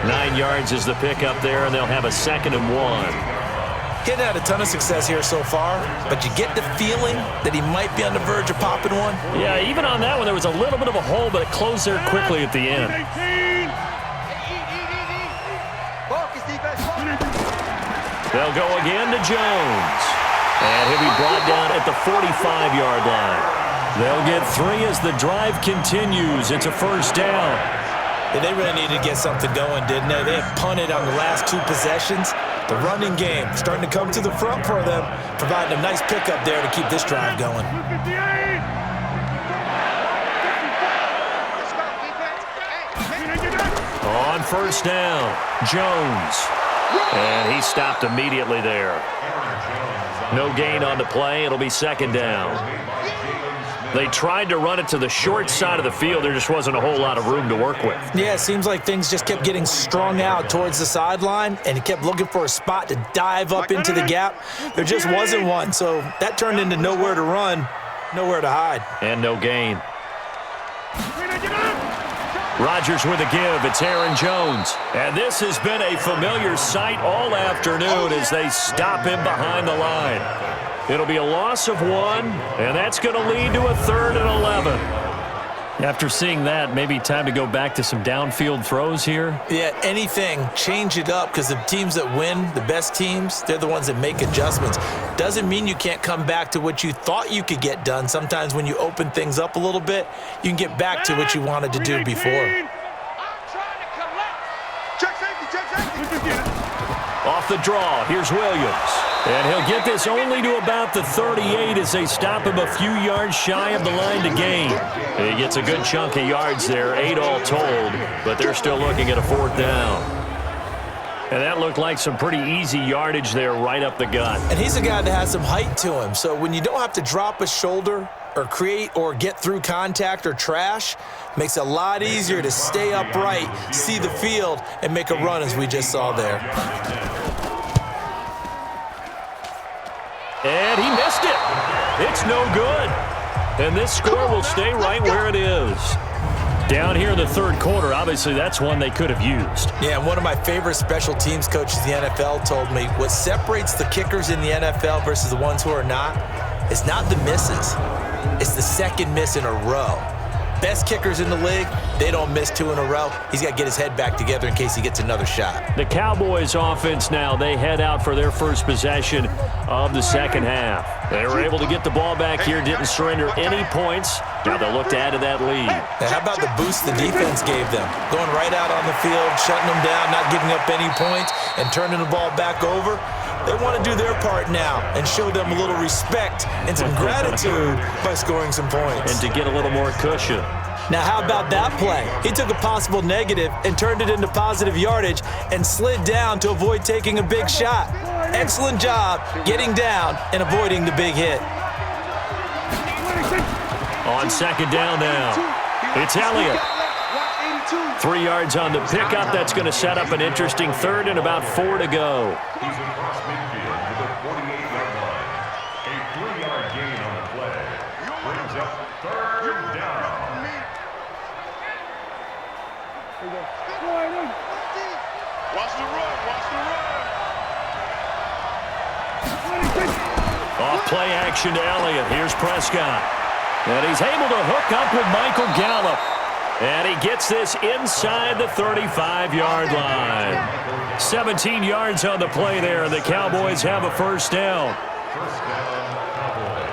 9 yards is the pickup there, and they'll have a 2nd and 1. Getting had a ton of success here so far, but you get the feeling that he might be on the verge of popping one. Yeah, even on that one, there was a little bit of a hole, but it closed there quickly at the end. They'll go again to Jones. And he'll be brought down at the 45-yard line. They'll get 3 as the drive continues. It's a first down. Yeah, they really needed to get something going, didn't they? They had punted on the last 2 possessions. The running game starting to come to the front for them, providing a nice pickup there to keep this drive going. On first down, Jones. And he stopped immediately there. No gain on the play. It'll be 2nd down. They tried to run it to the short side of the field. There just wasn't a whole lot of room to work with. Yeah, it seems like things just kept getting strung out towards the sideline, and he kept looking for a spot to dive up into the gap. There just wasn't one, so that turned into nowhere to run, nowhere to hide. And no gain. Rodgers with a give. It's Aaron Jones. And this has been a familiar sight all afternoon as they stop him behind the line. It'll be a loss of 1, and that's going to lead to a 3rd and 11. After seeing that, maybe time to go back to some downfield throws here. Yeah, anything, change it up, because the teams that win, the best teams, they're the ones that make adjustments. Doesn't mean you can't come back to what you thought you could get done. Sometimes when you open things up a little bit, you can get back to what you wanted to do before. Off the draw, here's Williams. And he'll get this only to about the 38 as they stop him a few yards shy of the line to gain. He gets a good chunk of yards there, 8 all told, but they're still looking at a 4th down. And that looked like some pretty easy yardage there right up the gut. And he's a guy that has some height to him, so when you don't have to drop a shoulder or create or get through contact or trash, makes it a lot easier to stay upright, see the field, and make a run as we just saw there. And he missed it. It's no good. And this score will stay right where it is. Down here in the 3rd quarter, obviously that's one they could have used. Yeah, one of my favorite special teams coaches in the NFL told me what separates the kickers in the NFL versus the ones who are not is not the misses. It's the 2nd miss in a row. Best kickers in the league, they don't miss 2 in a row. He's got to get his head back together in case he gets another shot. The Cowboys offense now, they head out for their first possession of the 2nd half. They were able to get the ball back here, didn't surrender any points. Now they'll look to add to that lead. Now, how about the boost the defense gave them? Going right out on the field, shutting them down, not giving up any points, and turning the ball back over. They want to do their part now and show them a little respect and some gratitude by scoring some points. And to get a little more cushion. Now, how about that play? He took a possible negative and turned it into positive yardage and slid down to avoid taking a big shot. Excellent job getting down and avoiding the big hit. On second down now, it's Elliott. 3 yards on the pickup. That's going to set up an interesting third and about 4 to go. He's across midfield to the 48-yard line. A 3-yard gain on the play. Brings up third down. Watch the run. Watch the run. Off play action to Elliott. Here's Prescott. And he's able to hook up with Michael Gallup. And he gets this inside the 35-yard line. 17 yards on the play there, and the Cowboys have a first down. First down, Cowboys.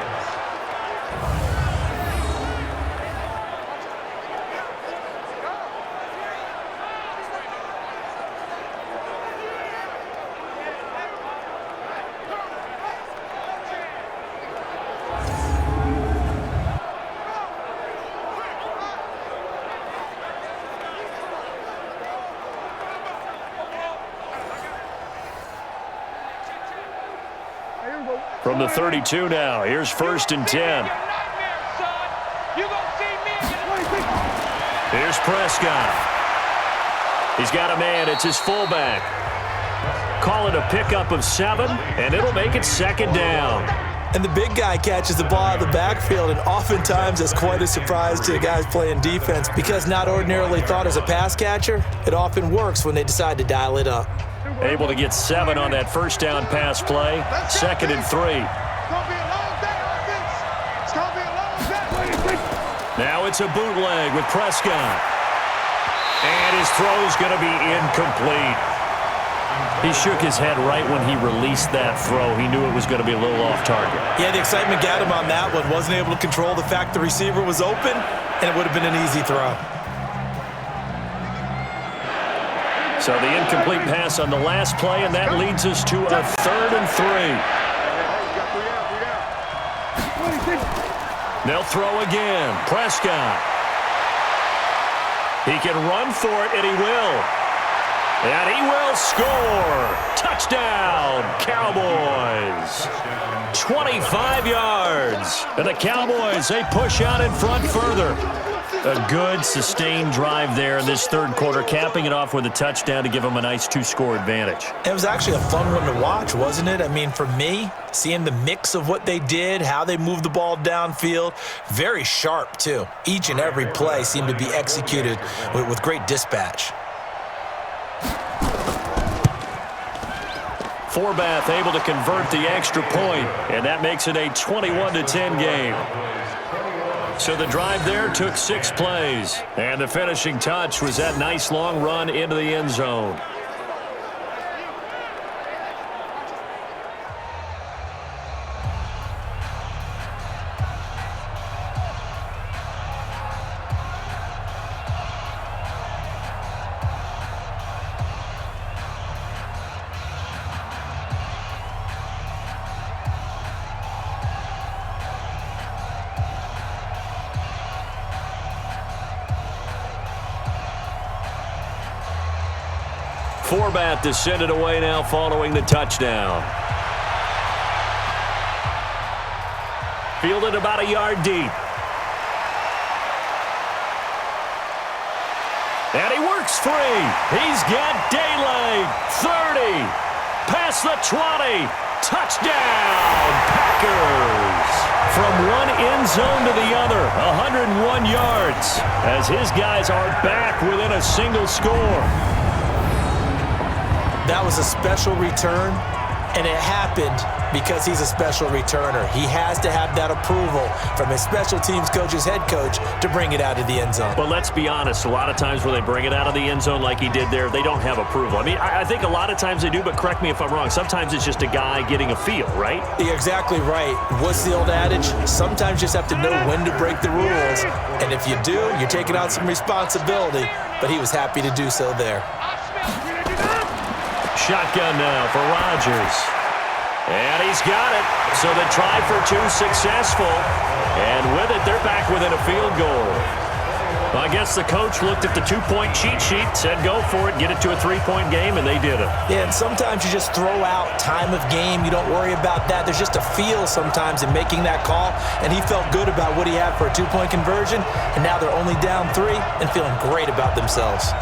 From the 32 now, here's 1st and 10. Here's Prescott. He's got a man. It's his fullback. Call it a pickup of 7, and it'll make it 2nd down. And the big guy catches the ball out of the backfield, and oftentimes that's quite a surprise to the guys playing defense because not ordinarily thought as a pass catcher, it often works when they decide to dial it up. Able to get 7 on that first down pass play. 2nd and 3. Now it's a bootleg with Prescott. And his throw's going to be incomplete. He shook his head right when he released that throw. He knew it was going to be a little off target. Yeah, the excitement got him on that one. Wasn't able to control the fact the receiver was open, and it would have been an easy throw. So the incomplete pass on the last play, and that leads us to a 3rd and 3. They'll throw again. Prescott. He can run for it, and he will. And he will score. Touchdown, Cowboys. 25 yards. And the Cowboys, they push out in front further. A good, sustained drive there in this 3rd quarter, capping it off with a touchdown to give them a nice 2-score advantage. It was actually a fun one to watch, wasn't it? I mean, for me, seeing the mix of what they did, how they moved the ball downfield, very sharp, too. Each and every play seemed to be executed with great dispatch. Forbath able to convert the extra point, and that makes it a 21-10 game. So the drive there took 6 plays, and the finishing touch was that nice long run into the end zone. Forbath to send it away now following the touchdown. Fielded about a yard deep. And he works free. He's got daylight. 30. Past the 20. Touchdown, Packers. From one end zone to the other, 101 yards, as his guys are back within a single score. That was a special return, and it happened because he's a special returner. He has to have that approval from his special teams coach's head coach to bring it out of the end zone. But let's be honest, a lot of times when they bring it out of the end zone like he did there, they don't have approval. I mean, I think a lot of times they do, but correct me if I'm wrong. Sometimes it's just a guy getting a feel, right? You're exactly right. What's the old adage? Sometimes you just have to know when to break the rules, and if you do, you're taking on some responsibility, but he was happy to do so there. Shotgun now for Rodgers. And he's got it. So the try for two successful. And with it, they're back within a field goal. Well, I guess the coach looked at the two-point cheat sheet, said go for it, get it to a three-point game, and they did it. Yeah, and sometimes you just throw out time of game. You don't worry about that. There's just a feel sometimes in making that call, and he felt good about what he had for a two-point conversion, and now they're only down 3 and feeling great about themselves.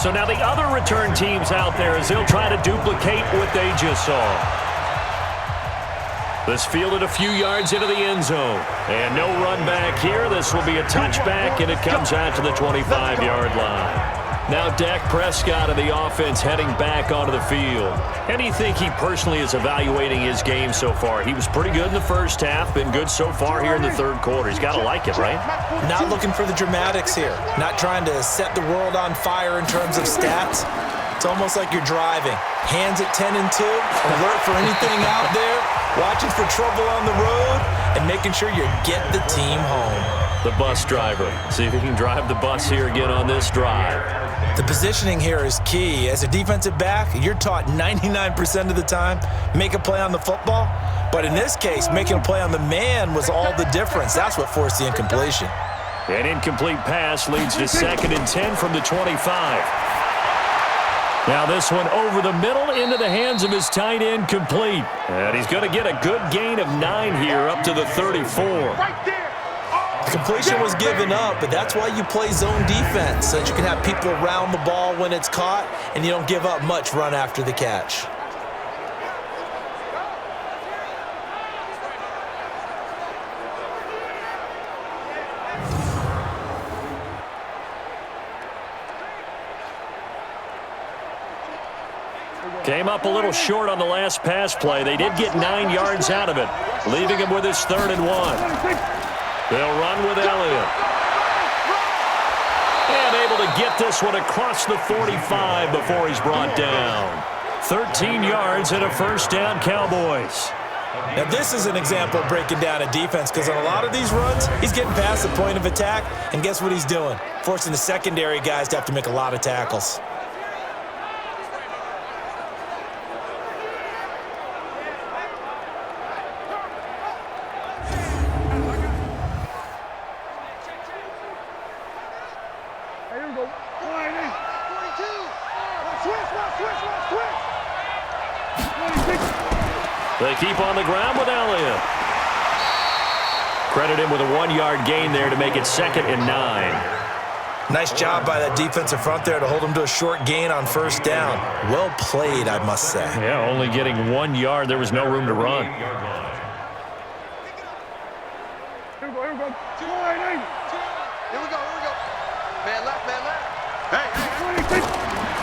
So now the other return teams out there as they'll try to duplicate what they just saw. This fielded a few yards into the end zone. And no run back here. This will be a touchback, and it comes out to the 25-yard line. Now Dak Prescott of the offense heading back onto the field. How do you think he personally is evaluating his game so far? He was pretty good in the first half, been good so far here in the third quarter. He's got to like it, right? Not looking for the dramatics here. Not trying to set the world on fire in terms of stats. It's almost like you're driving. Hands at 10 and 2, alert for anything out there, watching for trouble on the road, and making sure you get the team home. The bus driver. See if he can drive the bus here again on this drive. The positioning here is key. As a defensive back, you're taught 99% of the time, make a play on the football. But in this case, making a play on the man was all the difference. That's what forced the incompletion. An incomplete pass leads to 2nd and 10 from the 25. Now this one over the middle into the hands of his tight end, complete. And he's going to get a good gain of 9 here up to the 34. The completion was given up, but that's why you play zone defense, so that you can have people around the ball when it's caught, and you don't give up much run after the catch. Came up a little short on the last pass play. They did get 9 yards out of it, leaving him with his 3rd and 1. They'll run with Elliott. And able to get this one across the 45 before he's brought down. 13 yards and a first down, Cowboys. Now this is an example of breaking down a defense, because on a lot of these runs, he's getting past the point of attack, and guess what he's doing? Forcing the secondary guys to have to make a lot of tackles. They keep on the ground with Elliott. Credit him with a 1-yard gain there to make it 2nd and 9. Nice job by that defensive front there to hold him to a short gain on first down. Well played, I must say. Yeah, only getting 1 yard. There was no room to run. Here we go. Here we go. Man left.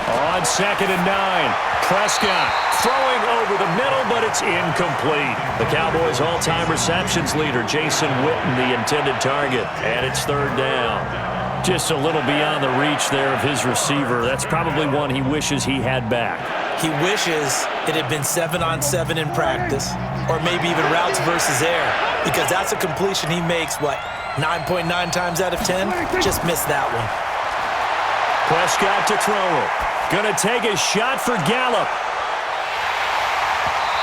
On 2nd and 9, Prescott throwing over the middle, but it's incomplete. The Cowboys' all-time receptions leader, Jason Witten, the intended target, and it's 3rd down. Just a little beyond the reach there of his receiver. That's probably one he wishes he had back. He wishes it had been 7-on-7 in practice, or maybe even routes versus air, because that's a completion he makes, 9.9 times out of 10? Just missed that one. Prescott to throw. Gonna take a shot for Gallup.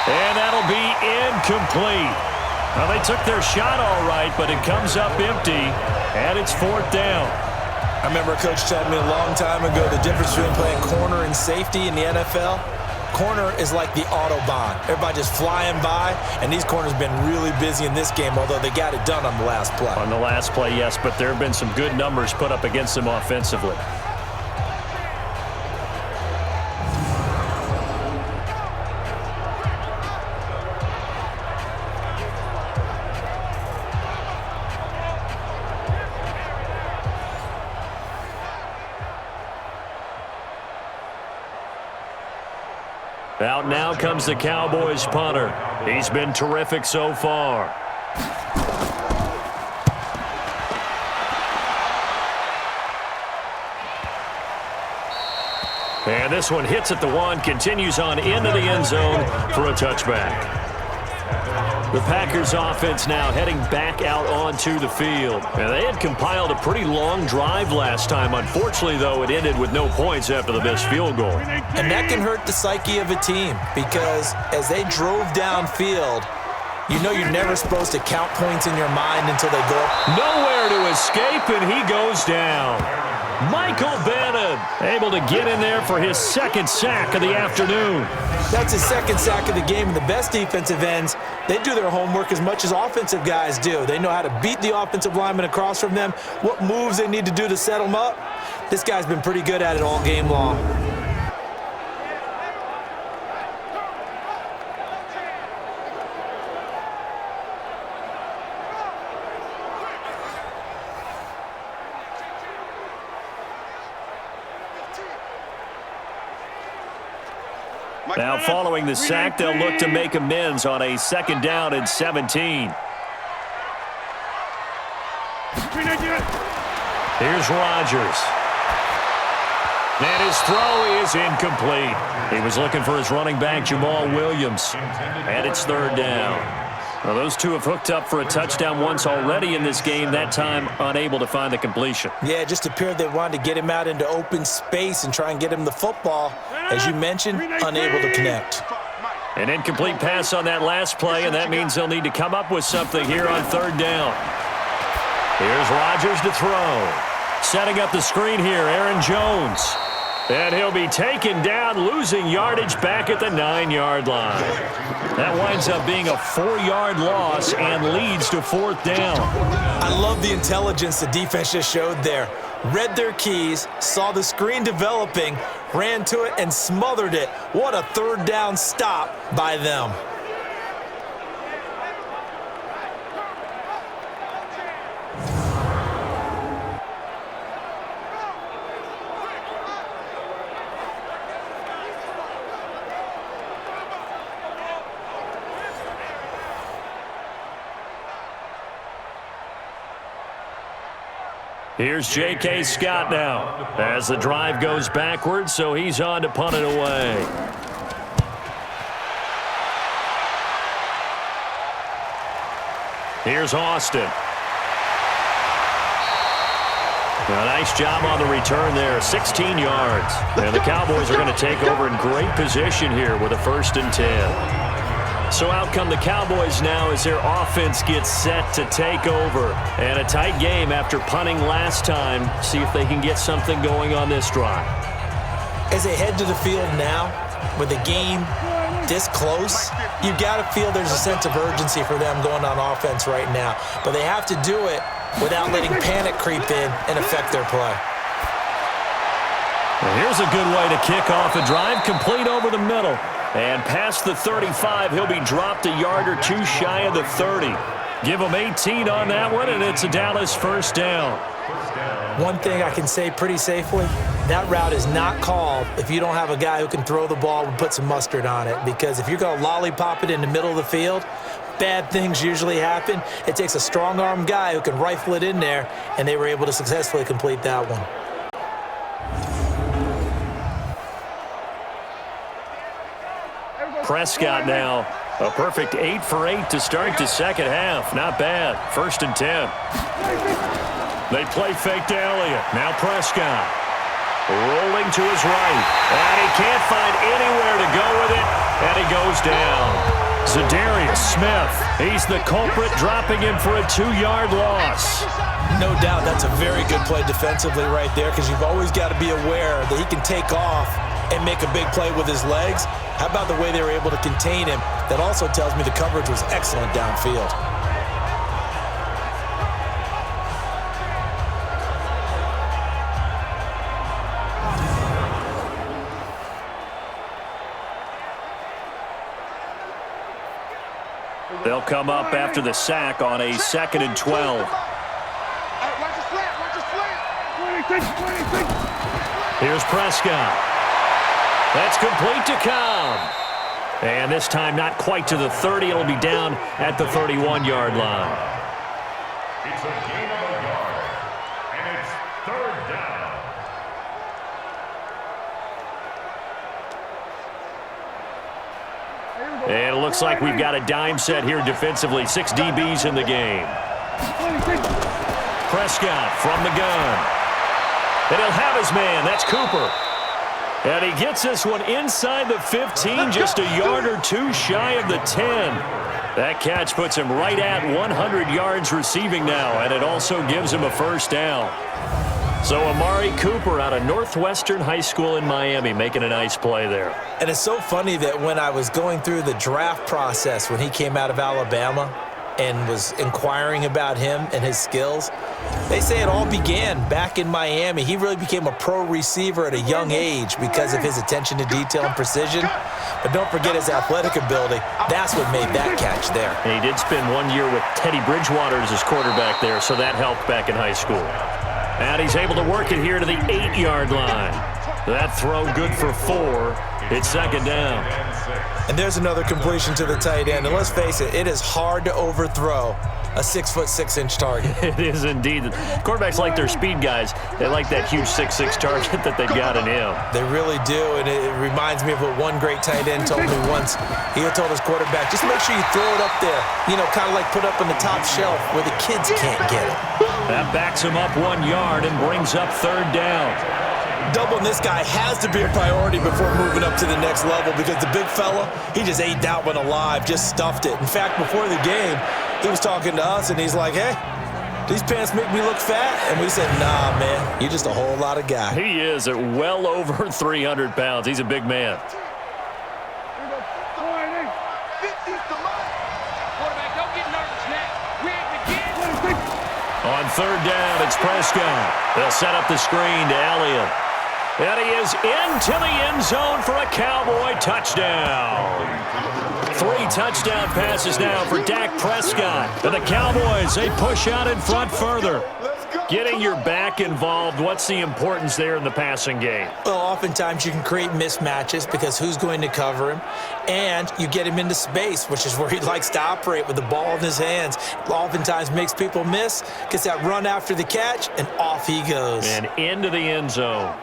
And that'll be incomplete. Well, they took their shot all right, but it comes up empty, and it's 4th down. I remember a coach telling me a long time ago the difference between playing corner and safety in the NFL. Corner is like the Autobahn. Everybody just flying by, and these corners have been really busy in this game, although they got it done on the last play. On the last play, yes, but there have been some good numbers put up against them offensively. Out now comes the Cowboys punter. He's been terrific so far. And this one hits at the 1, continues on into the end zone for a touchback. The Packers offense now heading back out onto the field. And they had compiled a pretty long drive last time. Unfortunately, though, it ended with no points after the missed field goal. And that can hurt the psyche of a team because as they drove downfield, you know you're never supposed to count points in your mind until they go. Nowhere to escape, and he goes down. Michael Bannon able to get in there for his second sack of the afternoon. That's his second sack of the game. And the best defensive ends, they do their homework as much as offensive guys do. They know how to beat the offensive lineman across from them, what moves they need to do to set them up. This guy's been pretty good at it all game long. Now following the sack, they'll look to make amends on a 2nd down and 17. Here's Rodgers. And his throw is incomplete. He was looking for his running back, Jamal Williams. And it's 3rd down. Well, those two have hooked up for a touchdown once already in this game, that time unable to find the completion. Yeah, it just appeared they wanted to get him out into open space and try and get him the football. As you mentioned, unable to connect. An incomplete pass on that last play, and that means they'll need to come up with something here on 3rd down. Here's Rodgers to throw. Setting up the screen here, Aaron Jones. And he'll be taken down, losing yardage back at the 9-yard line. That winds up being a 4-yard loss and leads to 4th down. I love the intelligence the defense just showed there. Read their keys, saw the screen developing, ran to it, and smothered it. What a 3rd down stop by them. Here's J.K. Scott now as the drive goes backwards, so he's on to punt it away. Here's Austin. A nice job on the return there, 16 yards. And the Cowboys are going to take over in great position here with a 1st and 10. So out come the Cowboys now as their offense gets set to take over. And a tight game after punting last time. See if they can get something going on this drive. As they head to the field now, with the game this close, you've got to feel there's a sense of urgency for them going on offense right now. But they have to do it without letting panic creep in and affect their play. Well, here's a good way to kick off a drive, complete over the middle. And past the 35, he'll be dropped a yard or two shy of the 30. Give him 18 on that one, and it's a Dallas 1st down. One thing I can say pretty safely, that route is not called if you don't have a guy who can throw the ball and put some mustard on it. Because if you're going to lollipop it in the middle of the field, bad things usually happen. It takes a strong-arm guy who can rifle it in there, and they were able to successfully complete that one. Prescott now, a perfect 8 for 8 to start the 2nd half. Not bad. 1st and 10. They play fake to Elliott. Now Prescott rolling to his right. And he can't find anywhere to go with it. And he goes down. Zadarius Smith, he's the culprit, dropping him for a 2-yard loss. No doubt that's a very good play defensively right there because you've always got to be aware that he can take off and make a big play with his legs. How about the way they were able to contain him? That also tells me the coverage was excellent downfield. They'll come up after the sack on a 2nd and 12. Here's Prescott. That's complete to Cobb. And this time not quite to the 30. It'll be down at the 31-yard line. It's a gain of a yard, and it's 3rd down. looks like we've got a dime set here defensively. 6 DBs in the game. Prescott from the gun. And he'll have his man. That's Cooper. And he gets this one inside the 15, just a yard or two shy of the 10. That catch puts him right at 100 yards receiving now, and it also gives him a first down. So Amari Cooper out of Northwestern High School in Miami making a nice play there. And it's so funny that when I was going through the draft process when he came out of Alabama and was inquiring about him and his skills, they say it all began back in Miami. He really became a pro receiver at a young age because of his attention to detail and precision. But don't forget his athletic ability. That's what made that catch there. And he did spend 1 year with Teddy Bridgewater as his quarterback there, so that helped back in high school. And he's able to work it here to the 8-yard line. That throw good for 4. It's second down. And there's another completion to the tight end. And let's face it, it is hard to overthrow a 6'6" target. It is indeed. Quarterbacks like their speed guys. They like that huge 6'6" target that they got in him. They really do, and it reminds me of what one great tight end told me once. He had told his quarterback, just make sure you throw it up there, you know, kind of like put up on the top shelf where the kids can't get it. That backs him up 1 yard and brings up third down. Doubling this guy has to be a priority before moving up to the next level because the big fella, he just ate that one alive, just stuffed it. In fact, before the game, he was talking to us, and he's like, hey, these pants make me look fat? And we said, nah, man, you're just a whole lot of guy. He is at well over 300 pounds. He's a big man. On third down, it's Prescott. They'll set up the screen to Elliott. And he is into the end zone for a Cowboy touchdown. 3 touchdown passes now for Dak Prescott. And the Cowboys, they push out in front further. Getting your back involved, what's the importance there in the passing game? Well, oftentimes you can create mismatches because who's going to cover him? And you get him into space, which is where he likes to operate with the ball in his hands. Oftentimes makes people miss, gets that run after the catch, and off he goes. And into the end zone.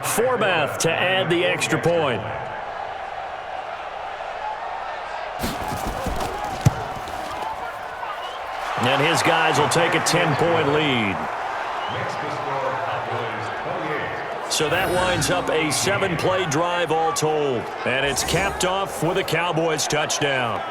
Forbath to add the extra point. And his guys will take a 10-point lead. So that winds up a 7-play drive all told. And it's capped off with a Cowboys touchdown.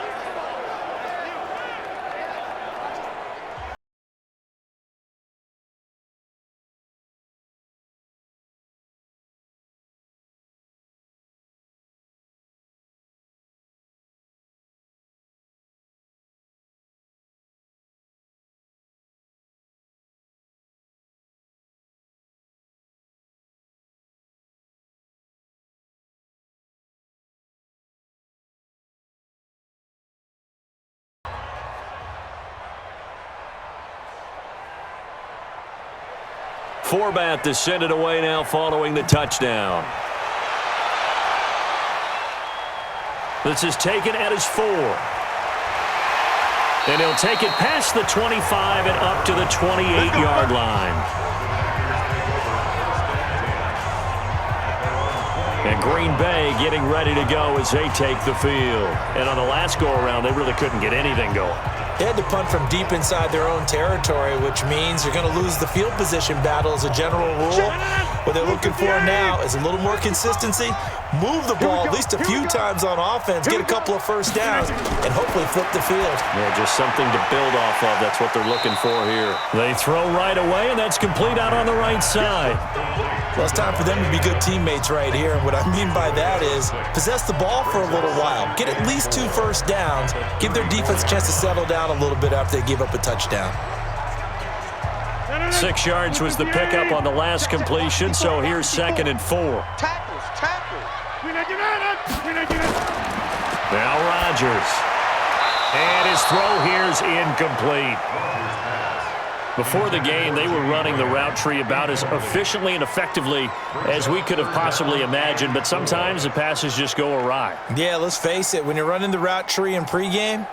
Forbath to send it away now following the touchdown. This is taken at his 4. And he'll take it past the 25 and up to the 28-yard line. And Green Bay getting ready to go as they take the field. And on the last go-around, they really couldn't get anything going. They had to punt from deep inside their own territory, which means you're going to lose the field position battle as a general rule. What they're looking for now is a little more consistency, move the ball at least a few times on offense, get a couple of first downs, and hopefully flip the field. Yeah, just something to build off of. That's what they're looking for here. They throw right away, and that's complete out on the right side. Well, it's time for them to be good teammates right here. And what I mean by that is possess the ball for a little while. Get at least 2 first downs. Give their defense a chance to settle down a little bit after they give up a touchdown. 6 yards was the pickup on the last completion, so here's 2nd and 4. Tackles. Now Rodgers. And his throw here's incomplete. Before the game, they were running the route tree about as efficiently and effectively as we could have possibly imagined, but sometimes the passes just go awry. Yeah, let's face it. When you're running the route tree in pregame,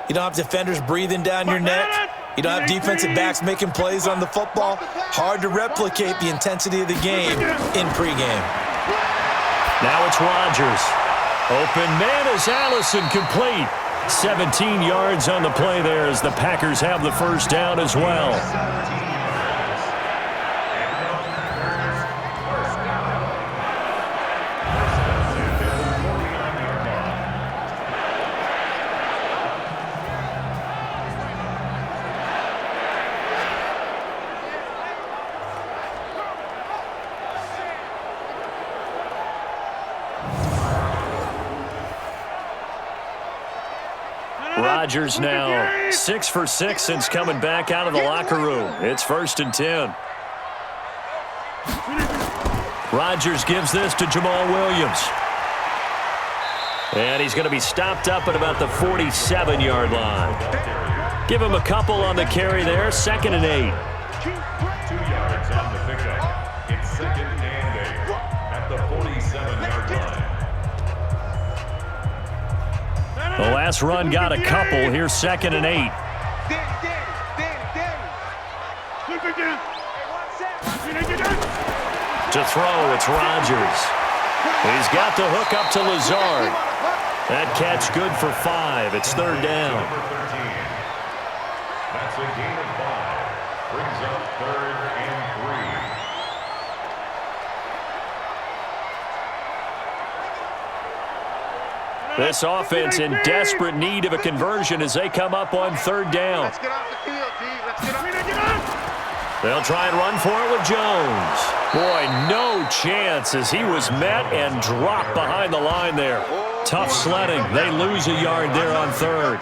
you don't have defenders breathing down your neck. You don't have defensive backs making plays on the football. Hard to replicate the intensity of the game in pregame. Now it's Rodgers. Open man is Allison, complete. 17 yards on the play there as the Packers have the first down as well. Rodgers now 6 for 6 since coming back out of the locker room. It's 1st and 10. Rodgers gives this to Jamal Williams. And he's going to be stopped up at about the 47-yard line. Give him a couple on the carry there. 2nd and 8. 2 yards on the pickup. It's 2nd and 8 at the 47-yard line. The last run got a couple. Here's 2nd and 8. To throw, it's Rodgers. He's got the hook up to Lazard. That catch good for 5. It's 3rd down. That's a gain of 5. Brings up 3rd and 3. This offense in desperate need of a conversion as they come up on 3rd down. Let's get off the field, D. Let's get off. They'll try and run for it with Jones. Boy, no chance as he was met and dropped behind the line there. Tough sledding. They lose a yard there on 3rd.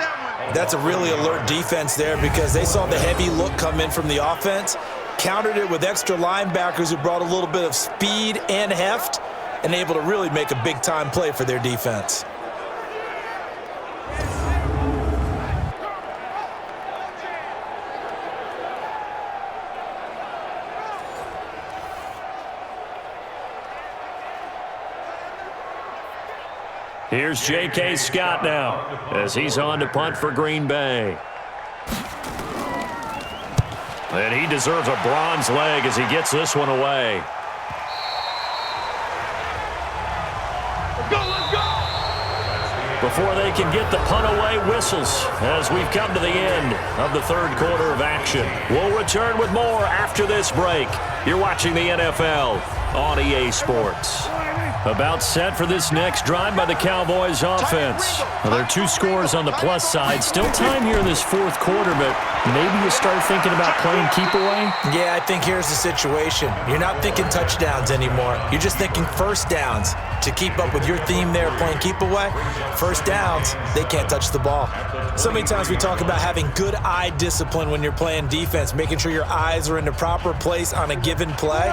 That's a really alert defense there because they saw the heavy look come in from the offense, countered it with extra linebackers who brought a little bit of speed and heft, and able to really make a big-time play for their defense. Here's J.K. Scott now as he's on to punt for Green Bay. And he deserves a bronze leg as he gets this one away. Before they can get the punt away, whistles as we've come to the end of the 3rd quarter of action. We'll return with more after this break. You're watching the NFL on EA Sports. About set for this next drive by the Cowboys offense. Well, there are 2 scores on the plus side. Still time here in this 4th quarter, but maybe you start thinking about playing keep away? Yeah, I think here's the situation. You're not thinking touchdowns anymore. You're just thinking first downs. To keep up with your theme there, playing keep away, first downs, they can't touch the ball. So many times we talk about having good eye discipline when you're playing defense, making sure your eyes are in the proper place on a given play.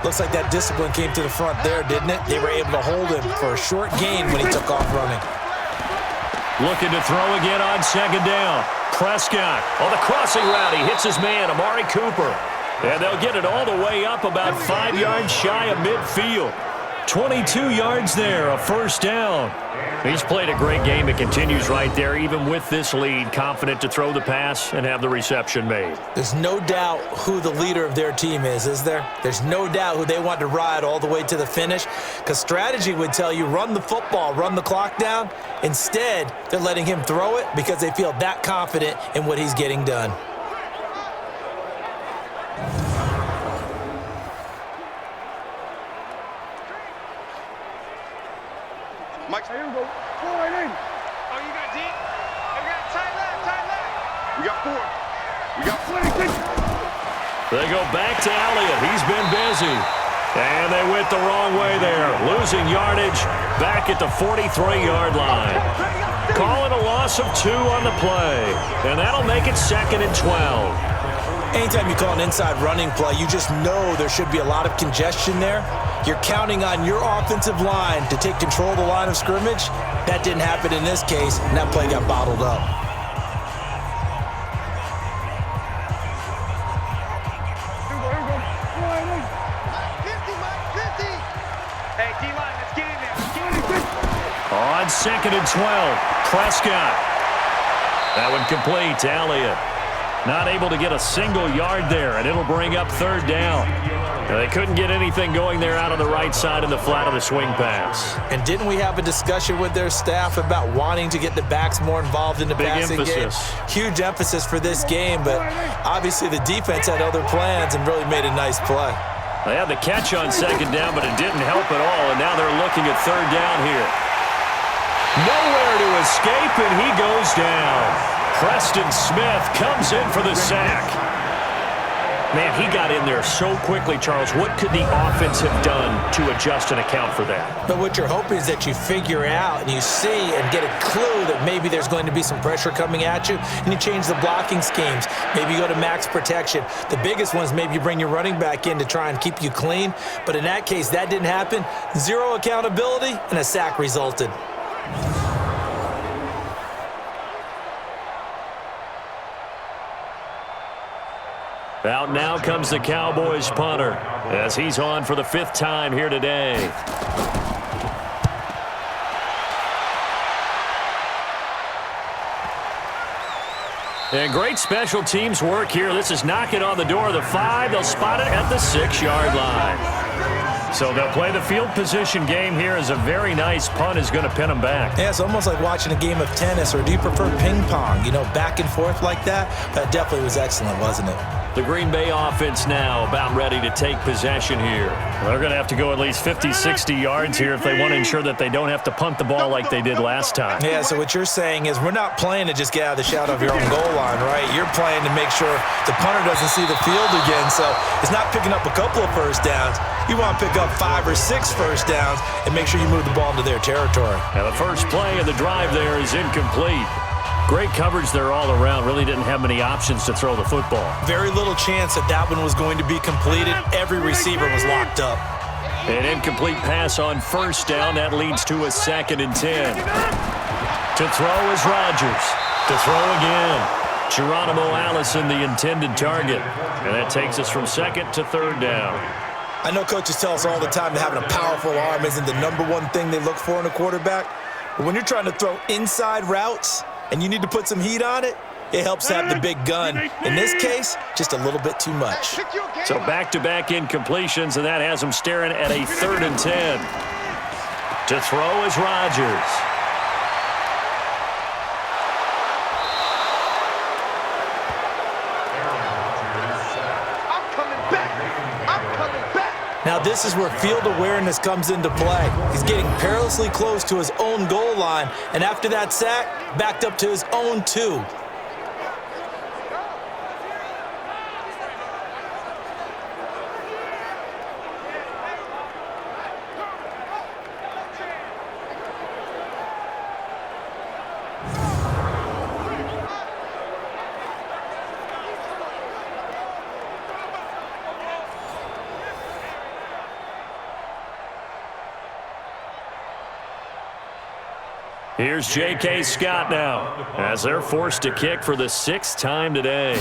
Looks like that discipline came to the front there, didn't it? They were able to hold him for a short gain when he took off running. Looking to throw again on 2nd down. Prescott on the crossing route. He hits his man, Amari Cooper. And they'll get it all the way up about 5 yards shy of midfield. 22 yards there, a first down. He's played a great game. It continues right there, even with this lead, confident to throw the pass and have the reception made. There's no doubt who the leader of their team is there? There's no doubt who they want to ride all the way to the finish, because strategy would tell you run the football, run the clock down. Instead, they're letting him throw it because they feel that confident in what he's getting done. Mike, here we go. 4 right in. Oh, you got deep? We got tight left. We got 4. We got 26. They go back to Elliott. He's been busy. And they went the wrong way there. Losing yardage back at the 43-yard line. Calling a loss of 2 on the play. And that'll make it 2nd and 12. Anytime you call an inside running play, you just know there should be a lot of congestion there. You're counting on your offensive line to take control of the line of scrimmage. That didn't happen in this case, and that play got bottled up. Hey, D-line, let's get in there. On 2nd and 12, Prescott. That one complete to Elliott. Not able to get a single yard there, and it'll bring up third down. They couldn't get anything going there out on the right side in the flat of the swing pass. And didn't we have a discussion with their staff about wanting to get the backs more involved in the passing game? Huge emphasis for this game, but obviously the defense had other plans and really made a nice play. They had the catch on second down, but it didn't help at all, and now they're looking at third down here. Nowhere to escape, and he goes down. Preston Smith comes in for the sack. Man, he got in there so quickly, Charles. What could the offense have done to adjust and account for that? But what you're hoping is that you figure out and you see and get a clue that maybe there's going to be some pressure coming at you, and you change the blocking schemes. Maybe you go to max protection. The biggest one is maybe you bring your running back in to try and keep you clean. But in that case, that didn't happen. Zero accountability, and a sack resulted. Out now comes the Cowboys punter as he's on for the 5th time here today. And great special teams work here. This is knocking on the door of the 5. They'll spot it at the 6-yard line. So they'll play the field position game here as a very nice punt is going to pin them back. Yeah, it's almost like watching a game of tennis, or do you prefer ping pong? You know, back and forth like that? That definitely was excellent, wasn't it? The Green Bay offense now about ready to take possession here. They're going to have to go at least 50, 60 yards here if they want to ensure that they don't have to punt the ball like they did last time. Yeah, so what you're saying is we're not playing to just get out of the shadow of your own goal line, right? You're playing to make sure the punter doesn't see the field again. So it's not picking up a couple of first downs. You want to pick up 5 or 6 first downs and make sure you move the ball into their territory. Now the first play of the drive there is incomplete. Great coverage there all around. Really didn't have many options to throw the football. Very little chance that that one was going to be completed. Every receiver was locked up. An incomplete pass on first down. That leads to a 2nd and 10. To throw is Rodgers. To throw again. Geronimo Allison, the intended target. And that takes us from 2nd to 3rd down. I know coaches tell us all the time that having a powerful arm isn't the #1 thing they look for in a quarterback. But when you're trying to throw inside routes and you need to put some heat on it, it helps have the big gun. In this case, just a little bit too much. So back-to-back incompletions, and that has them staring at a 3rd and 10. To throw is Rodgers. Now this is where field awareness comes into play. He's getting perilously close to his own goal line, and after that sack, backed up to his own 2. Here's J.K. Scott now as they're forced to kick for the 6th time today.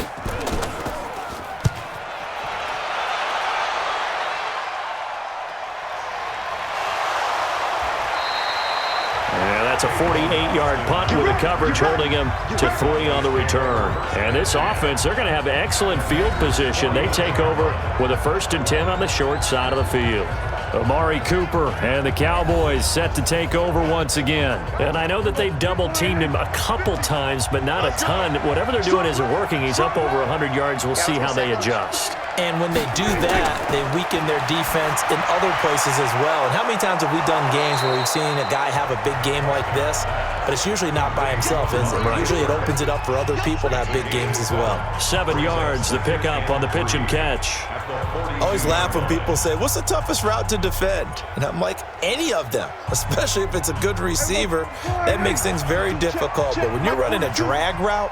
That's a 48-yard punt with the coverage holding him to 3 on the return. And this offense, they're going to have excellent field position. They take over with a 1st and 10 on the short side of the field. Amari Cooper and the Cowboys set to take over once again. And I know that they've double-teamed him a couple times, but not a ton. Whatever they're doing isn't working. He's up over 100 yards. We'll see how they adjust. And when they do that, they weaken their defense in other places as well. And how many times have we done games where we've seen a guy have a big game like this, but it's usually not by himself, is it? Usually it opens it up for other people to have big games as well. 7 yards, the pickup on the pitch and catch. I always laugh when people say, what's the toughest route to defend? And I'm like, any of them, especially if it's a good receiver. That makes things very difficult. But when you're running a drag route,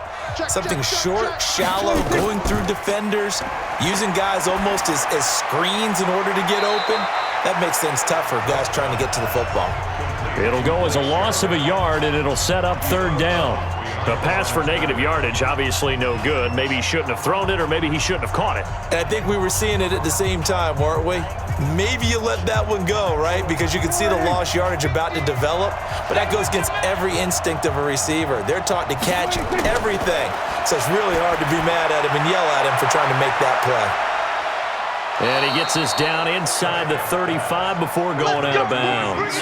something short, shallow, going through defenders, using guys almost as screens in order to get open, that makes things tough for guys trying to get to the football. It'll go as a loss of a yard, and it'll set up 3rd down. The pass for negative yardage, obviously no good. Maybe he shouldn't have thrown it, or maybe he shouldn't have caught it. And I think we were seeing it at the same time, weren't we? maybe you let that one go, right? Because you can see the lost yardage about to develop, but that goes against every instinct of a receiver. They're taught to catch everything. So it's really hard to be mad at him and yell at him for trying to make that play. And he gets us down inside the 35 before going out of bounds.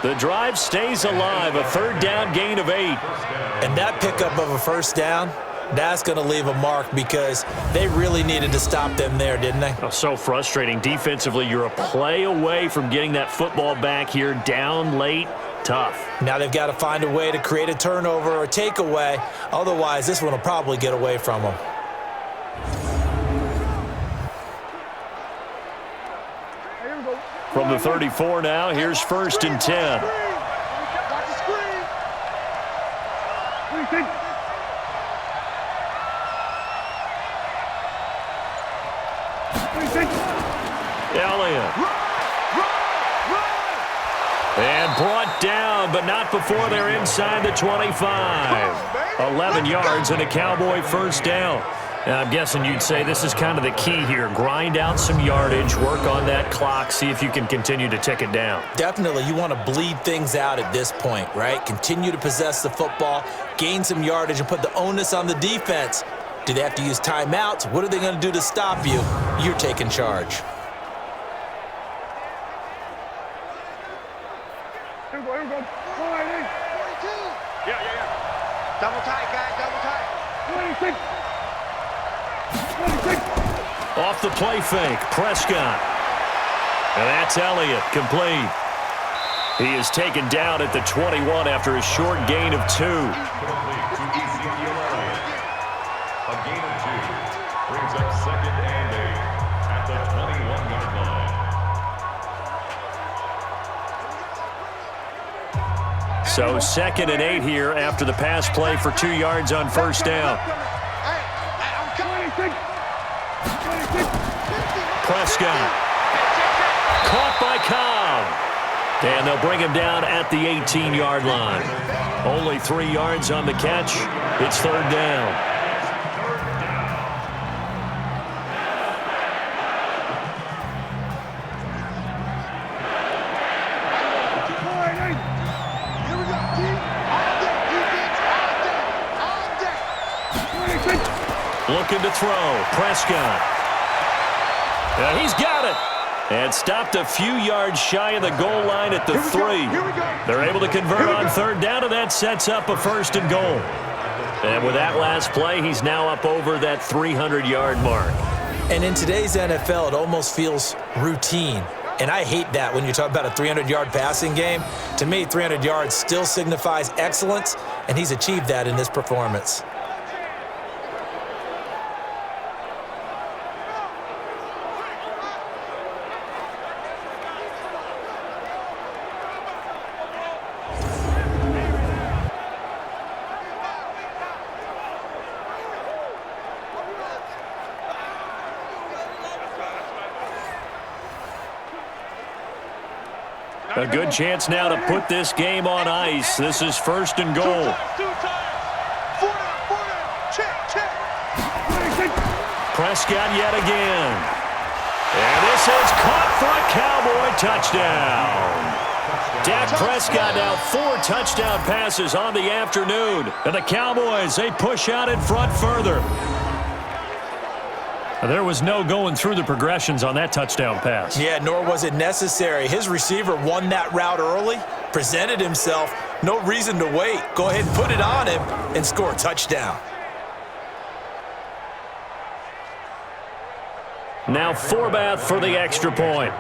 The drive stays alive, a third down gain of 8. And that pickup of a first down, that's going to leave a mark because they really needed to stop them there, didn't they? Oh, so frustrating. Defensively, you're a play away from getting that football back here, down late. Tough. Now they've got to find a way to create a turnover or takeaway. Otherwise, this one will probably get away from them. From the 34 now, here's 1st and 10. Elliott. And brought down, but not before they're inside the 25. 11 yards and a Cowboy first down. And I'm guessing you'd say this is kind of the key here. Grind out some yardage, work on that clock, see if you can continue to tick it down. Definitely. You want to bleed things out at this point, right? Continue to possess the football, gain some yardage, and put the onus on the defense. Do they have to use timeouts? What are they going to do to stop you? You're taking charge. Here we go. 42. Yeah. Double tight, guys, double tight. 26. Off the play fake, Prescott. And that's Elliott, complete. He is taken down at the 21 after a short gain of 2. A gain of 2 brings up 2nd and 8 at the 21-yard line. So 2nd and 8 here after the pass play for 2 yards on first down. Prescott. Caught by Cobb. And they'll bring him down at the 18-yard line. Only 3 yards on the catch. It's 3rd down. Looking to throw. Prescott. And he's got it. And stopped a few yards shy of the goal line at the 3. They're able to convert on 3rd down, and that sets up a 1st and goal. And with that last play, he's now up over that 300-yard mark. And in today's NFL, it almost feels routine. And I hate that when you talk about a 300-yard passing game. To me, 300 yards still signifies excellence, and he's achieved that in this performance. A good chance now to put this game on ice. This is 1st and goal. Prescott yet again. And this is caught for a Cowboy touchdown. Dak Prescott now 4 touchdown passes on the afternoon. And the Cowboys, they push out in front further. There was no going through the progressions on that touchdown pass. Yeah, nor was it necessary. His receiver won that route early, presented himself, no reason to wait. Go ahead and put it on him and score a touchdown. Now Forbath for the extra point.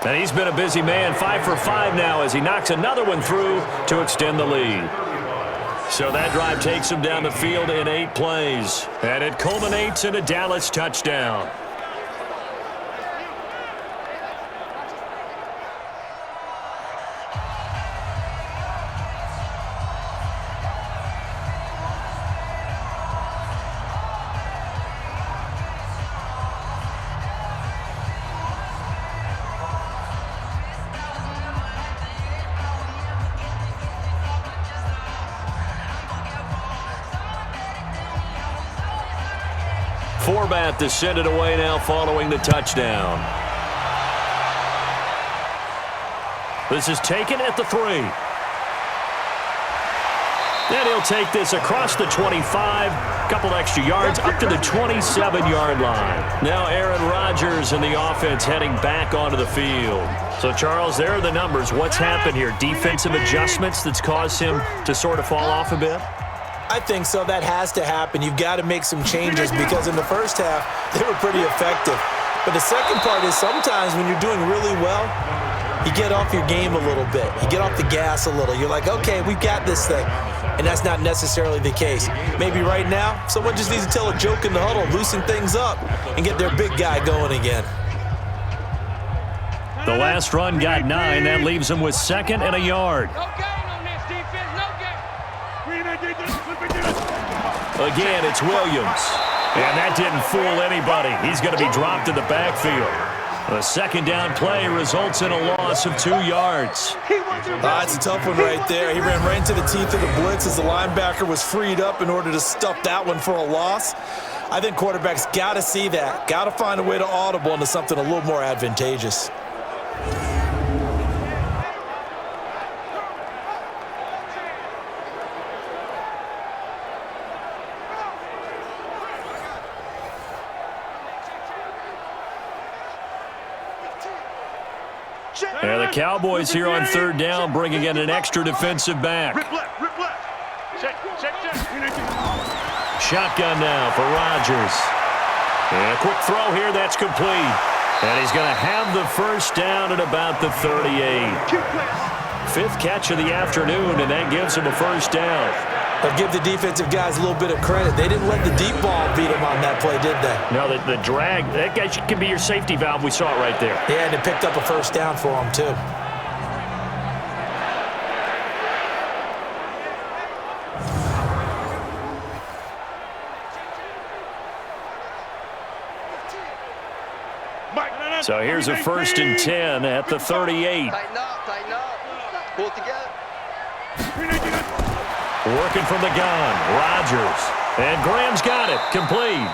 And he's been a busy man, 5 for 5 now as he knocks another one through to extend the lead. So that drive takes him down the field in 8 plays. And it culminates in a Dallas touchdown. format to send it away now following the touchdown. This is taken at the 3. And he'll take this across the 25, couple extra yards, up to the 27-yard line. Now Aaron Rodgers and the offense heading back onto the field. So, Charles, there are the numbers. What's happened here? Defensive adjustments that's caused him to sort of fall off a bit? I think so. That has to happen. You've got to make some changes because in the first half, they were pretty effective. But the second part is sometimes when you're doing really well, you get off your game a little bit. You get off the gas a little. You're like, okay, we've got this thing. And that's not necessarily the case. Maybe right now, someone just needs to tell a joke in the huddle, loosen things up, and get their big guy going again. The last run got 9. That leaves him with 2nd and a yard. No gain on this defense, no gain. Again, it's Williams. And that didn't fool anybody. He's going to be dropped in the backfield. The second down play results in a loss of 2 yards. It's a tough one right there. He ran right into the teeth of the blitz as the linebacker was freed up in order to stuff that one for a loss. I think quarterbacks got to see that. Got to find a way to audible into something a little more advantageous. And the Cowboys here on 3rd down, bringing in an extra defensive back. Rip left. Check. Shotgun now for Rodgers. And a quick throw here, that's complete. And he's going to have the first down at about the 38. 5th catch of the afternoon, and that gives him a first down. I'll give the defensive guys a little bit of credit. They didn't let the deep ball beat them on that play, did they? No, the drag, that guy can be your safety valve. We saw it right there. Yeah, and it picked up a first down for them, too. So here's a 1st and 10 at the 38. Tighten up. Pull it together. Working from the gun, Rodgers. And Graham's got it, complete.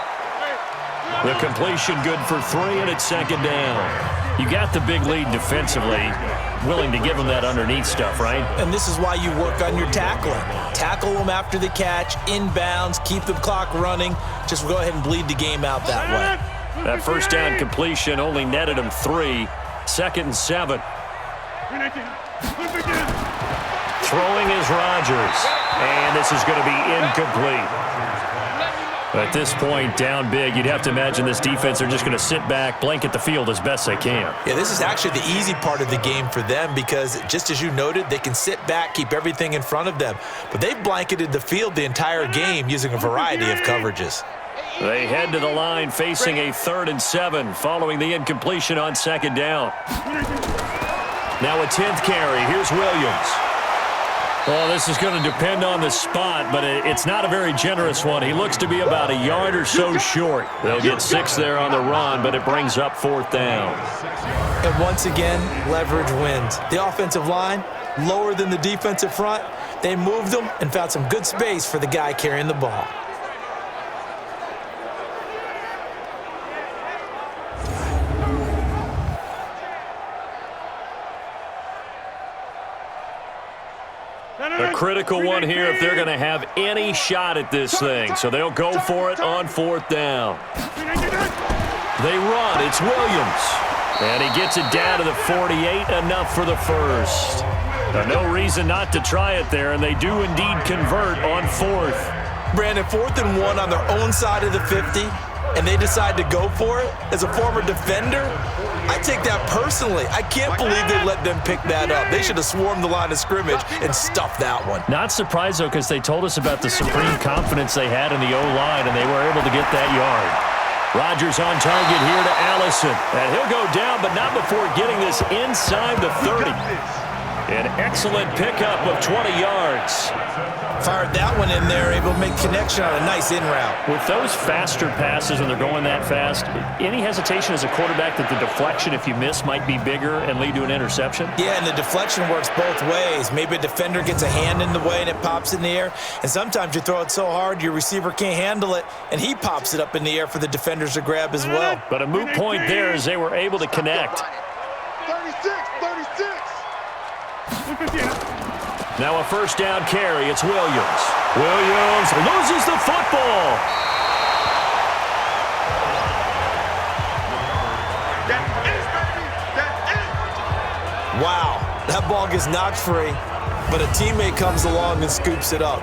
The completion good for 3, and it's 2nd down. You got the big lead defensively, willing to give them that underneath stuff, right? And this is why you work on your tackling. Tackle them after the catch, inbounds, keep the clock running. Just go ahead and bleed the game out that way. That first down completion only netted him 3. 2nd and 7. Throwing is Rodgers. And this is going to be incomplete. At this point, down big, you'd have to imagine this defense are just going to sit back, blanket the field as best they can. Yeah, this is actually the easy part of the game for them because, just as you noted, they can sit back, keep everything in front of them. But they've blanketed the field the entire game using a variety of coverages. They head to the line facing a 3rd and 7 following the incompletion on 2nd down. Now a 10th carry. Here's Williams. Well, this is going to depend on the spot, but it's not a very generous one. He looks to be about a yard or so short. They'll get 6 there on the run, but it brings up 4th down. And once again, leverage wins. The offensive line, lower than the defensive front. They moved them and found some good space for the guy carrying the ball. A critical one here if they're going to have any shot at this thing. So they'll go for it on 4th down. They run. It's Williams. And he gets it down to the 48. Enough for the first. No reason not to try it there, and they do indeed convert on 4th. Brandon, 4th and 1 on their own side of the 50, and they decide to go for it. As a former defender, I take that personally. I can't believe they let them pick that up. They should have swarmed the line of scrimmage and stuffed that one. Not surprised, though, because they told us about the supreme confidence they had in the O-line, and they were able to get that yard. Rodgers on target here to Allison. And he'll go down, but not before getting this inside the 30. An excellent pickup of 20 yards. Fired that one in there, able to make connection on a nice in route. With those faster passes when they're going that fast, any hesitation as a quarterback that the deflection, if you miss, might be bigger and lead to an interception? Yeah, and the deflection works both ways. Maybe a defender gets a hand in the way and it pops in the air. And sometimes you throw it so hard your receiver can't handle it, and he pops it up in the air for the defenders to grab as well. But a moot point there as they were able to connect. 36. Now a first down carry. It's Williams. Williams loses the football. Wow, that ball gets knocked free, but a teammate comes along and scoops it up.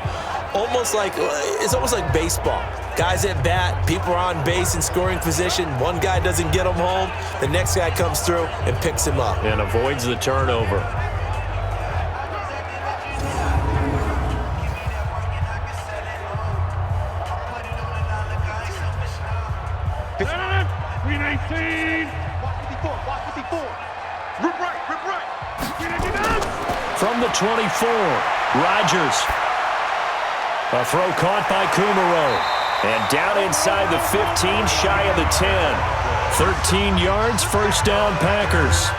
It's almost like baseball. Guys at bat, people are on base in scoring position. One guy doesn't get him home. The next guy comes through and picks him up. And avoids the turnover. From the 24, Rodgers. A throw caught by Kumaro. And down inside the 15, shy of the 10. 13 yards, first down, Packers.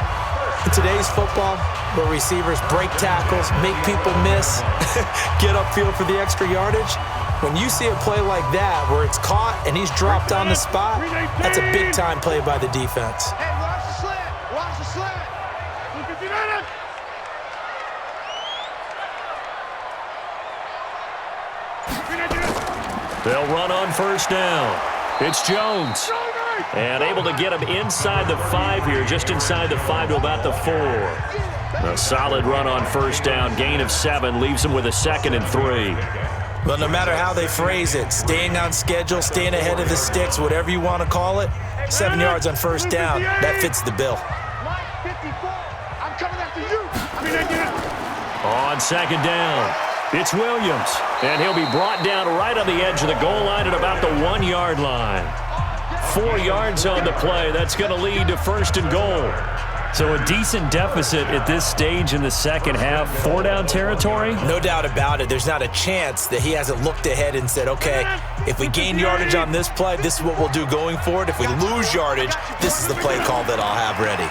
In today's football, where receivers break tackles, make people miss, get upfield for the extra yardage, when you see a play like that where it's caught and he's dropped on the spot, that's a big-time play by the defense. Hey, watch the slant. Watch the slant. They'll run on first down. It's Jones. And able to get him inside the 5 here, just inside the 5 to about the 4. A solid run on first down. Gain of 7 leaves him with a 2nd and 3. Well, no matter how they phrase it, staying on schedule, staying ahead of the sticks, whatever you want to call it, 7 yards on first down, that fits the bill. I'm coming after you. On second down, it's Williams. And he'll be brought down right on the edge of the goal line at about the 1 yard line. 4 yards on the play. That's going to lead to first and goal. So a decent deficit at this stage in the second half. 4-down territory? No doubt about it. There's not a chance that he hasn't looked ahead and said, okay, if we gain yardage on this play, this is what we'll do going forward. If we lose yardage, this is the play call that I'll have ready.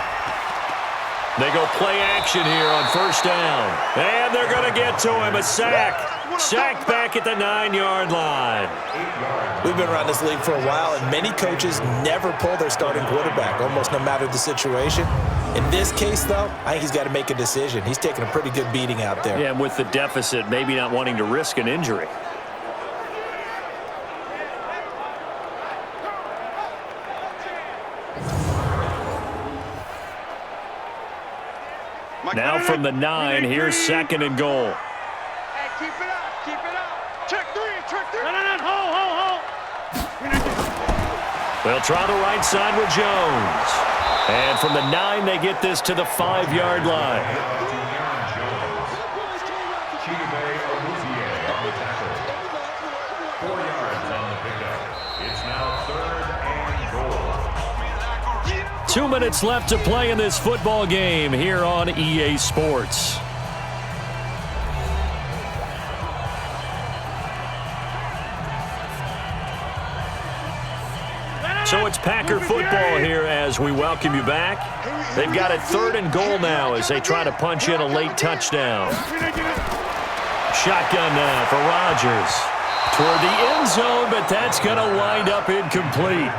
They go play action here on first down. And they're going to get to him. A sack. Sacked back at the 9 yard line. We've been around this league for a while, and many coaches never pull their starting quarterback, almost no matter the situation. In this case, though, I think he's got to make a decision. He's taking a pretty good beating out there. Yeah, and with the deficit, maybe not wanting to risk an injury. Now from the 9, here's 2nd and goal. Hey, keep it up, keep it up. Check 3, check 3. Hold. They'll try the right side with Jones. And from the 9, they get this to the 5 yard line. 4 yards on the pickup. It's now 3rd and goal. 2 minutes left to play in this football game here on EA Sports. So it's Packer football here as we welcome you back. They've got it 3rd and goal now as they try to punch in a late touchdown. Shotgun now for Rodgers. Toward the end zone, but that's going to wind up incomplete.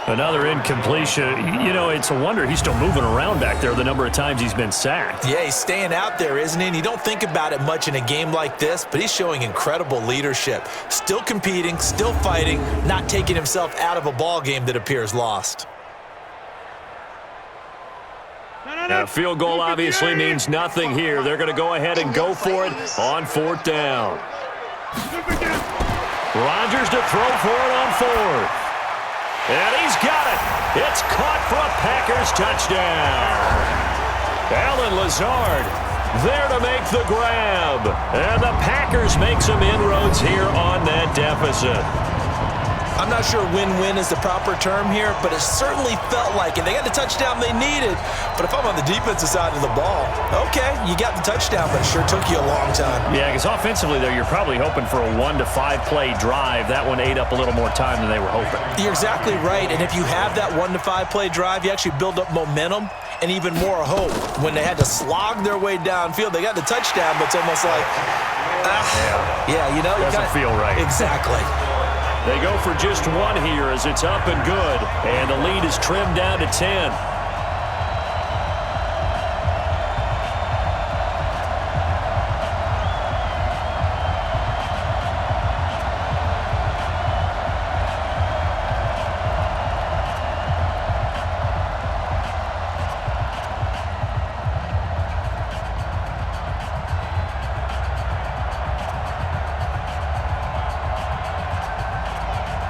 Another incompletion. You know, it's a wonder he's still moving around back there the number of times he's been sacked. Yeah, he's staying out there, isn't he? And you don't think about it much in a game like this, but he's showing incredible leadership. Still competing, still fighting, not taking himself out of a ball game that appears lost. A field goal obviously means nothing here. They're going to go ahead and go for it on 4th down. Rodgers to throw for it on 4th. And he's got it. It's caught for a Packers touchdown. Allen Lazard there to make the grab. And the Packers make some inroads here on that deficit. I'm not sure win-win is the proper term here, but it certainly felt like it. They got the touchdown they needed, but if I'm on the defensive side of the ball, okay, you got the touchdown, but it sure took you a long time. Yeah, because offensively, though, you're probably hoping for a 1 to 5 play drive. That one ate up a little more time than they were hoping. You're exactly right, and if you have that 1 to 5 play drive, you actually build up momentum and even more hope. When they had to slog their way downfield, they got the touchdown, but it's almost like, yeah, you know. Doesn't feel right. Exactly. They go for just one here as it's up and good, and the lead is trimmed down to 10.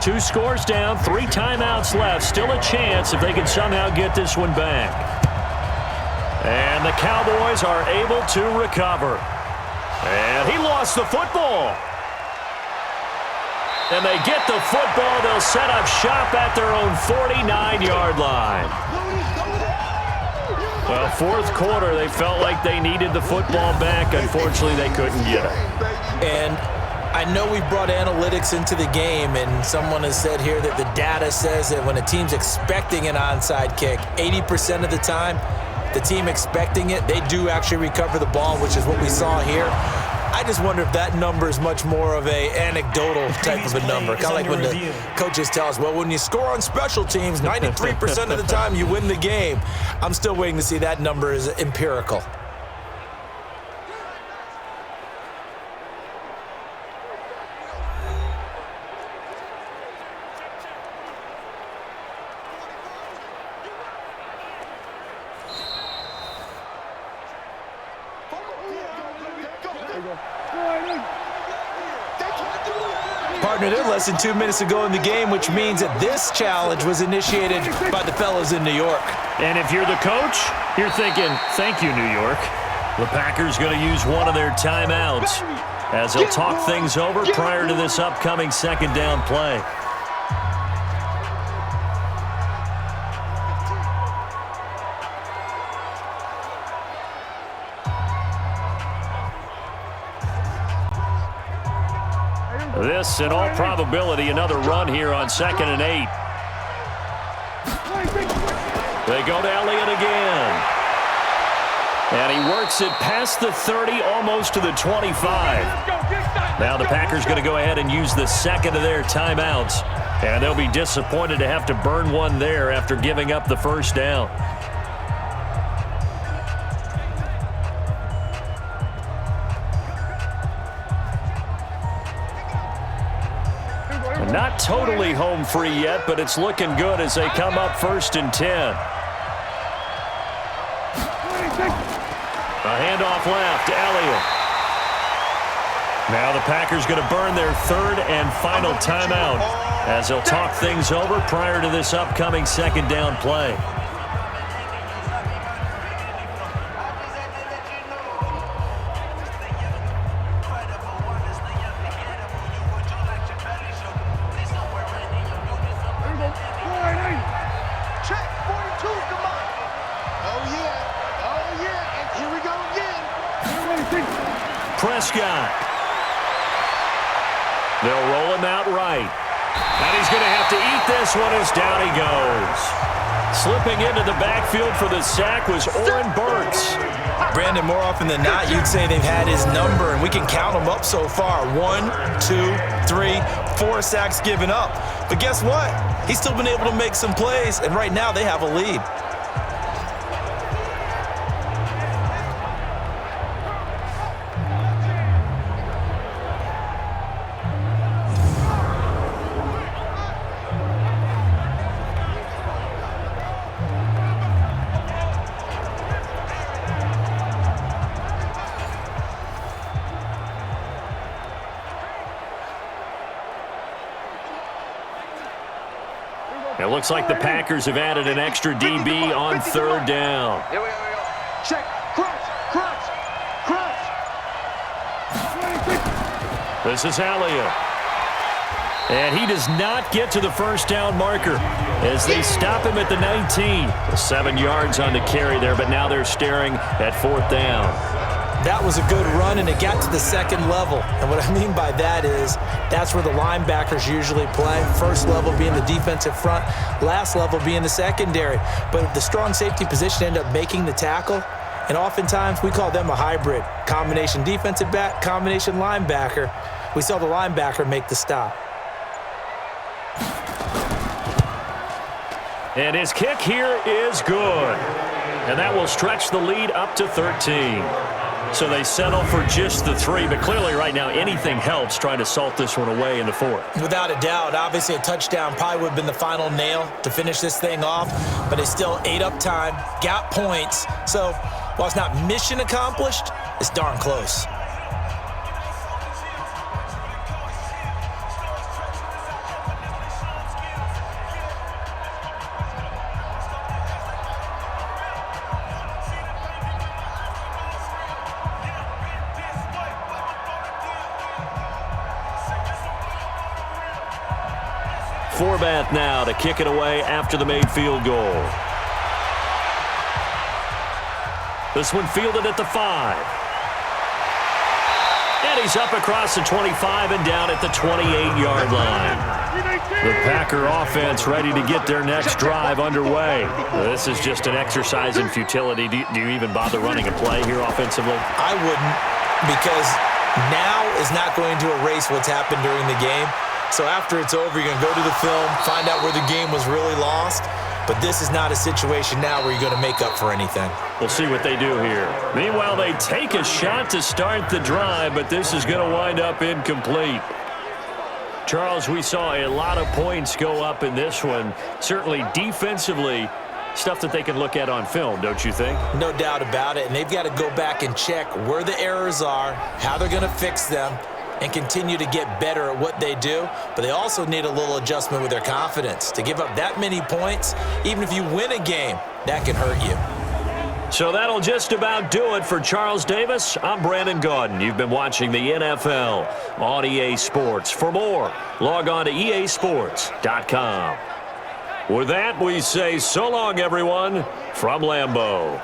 Two scores down, 3 timeouts left. Still a chance if they can somehow get this one back. And the Cowboys are able to recover. And he lost the football. And they get the football. They'll set up shop at their own 49-yard line. Well, fourth quarter, they felt like they needed the football back. Unfortunately, they couldn't get it. And I know we brought analytics into the game, and someone has said here that the data says that when a team's expecting an onside kick, 80% of the time, the team expecting it, they do actually recover the ball, which is what we saw here. I just wonder if that number is much more of a anecdotal type of a number. Kind of like when the coaches tell us, well, when you score on special teams, 93% of the time you win the game. I'm still waiting to see that number is empirical. Partner, they're less than 2 minutes to go in the game, which means that this challenge was initiated by the fellas in New York. And if you're the coach, you're thinking, thank you, New York. The Packers going to use one of their timeouts as they'll talk things over prior to this upcoming second down play. This, in all probability, another run here on 2nd and 8. They go to Elliott again. And he works it past the 30, almost to the 25. Now the Packers going to go ahead and use the second of their timeouts. And they'll be disappointed to have to burn one there after giving up the first down. Not totally home free yet, but it's looking good as they come up 1st and 10. A handoff left to Elliott. Now the Packers going to burn their 3rd and final timeout as they'll talk things over prior to this upcoming second down play. Prescott. They'll roll him out right. And he's going to have to eat this one as down he goes. Slipping into the backfield for the sack was Oren Burks. Brandon, more often than not, you'd say they've had his number, and we can count them up so far. 1, 2, 3, 4 sacks given up. But guess what? He's still been able to make some plays, and right now they have a lead. It looks like the Packers have added an extra DB on 3rd down. Here we go. Check. Cross. This is Elliott. And he does not get to the first down marker as they stop him at the 19. 7 yards on the carry there, but now they're staring at 4th down. That was a good run, and it got to the second level. And what I mean by that is that's where the linebackers usually play. First level being the defensive front, last level being the secondary. But the strong safety position ended up making the tackle, and oftentimes we call them a hybrid. Combination defensive back, combination linebacker. We saw the linebacker make the stop. And his kick here is good. And that will stretch the lead up to 13. So they settle for just the 3, but clearly right now anything helps trying to salt this one away in the 4th. Without a doubt, obviously a touchdown probably would have been the final nail to finish this thing off, but they still ate up time, got points. So while it's not mission accomplished, it's darn close. Forbath now to kick it away after the made field goal. This one fielded at the 5. And he's up across the 25 and down at the 28-yard line. The Packer offense ready to get their next drive underway. This is just an exercise in futility. Do you even bother running a play here offensively? I wouldn't, because now is not going to erase what's happened during the game. So after it's over, you're going to go to the film, find out where the game was really lost. But this is not a situation now where you're going to make up for anything. We'll see what they do here. Meanwhile, they take a shot to start the drive, but this is going to wind up incomplete. Charles, we saw a lot of points go up in this one. Certainly defensively, stuff that they can look at on film, don't you think? No doubt about it. And they've got to go back and check where the errors are, how they're going to fix them, and continue to get better at what they do. But they also need a little adjustment with their confidence. To give up that many points, even if you win a game, that can hurt you. So that'll just about do it for Charles Davis. I'm Brandon Gaudin. You've been watching the NFL on EA Sports. For more, log on to easports.com. With that, we say so long, everyone, from Lambeau.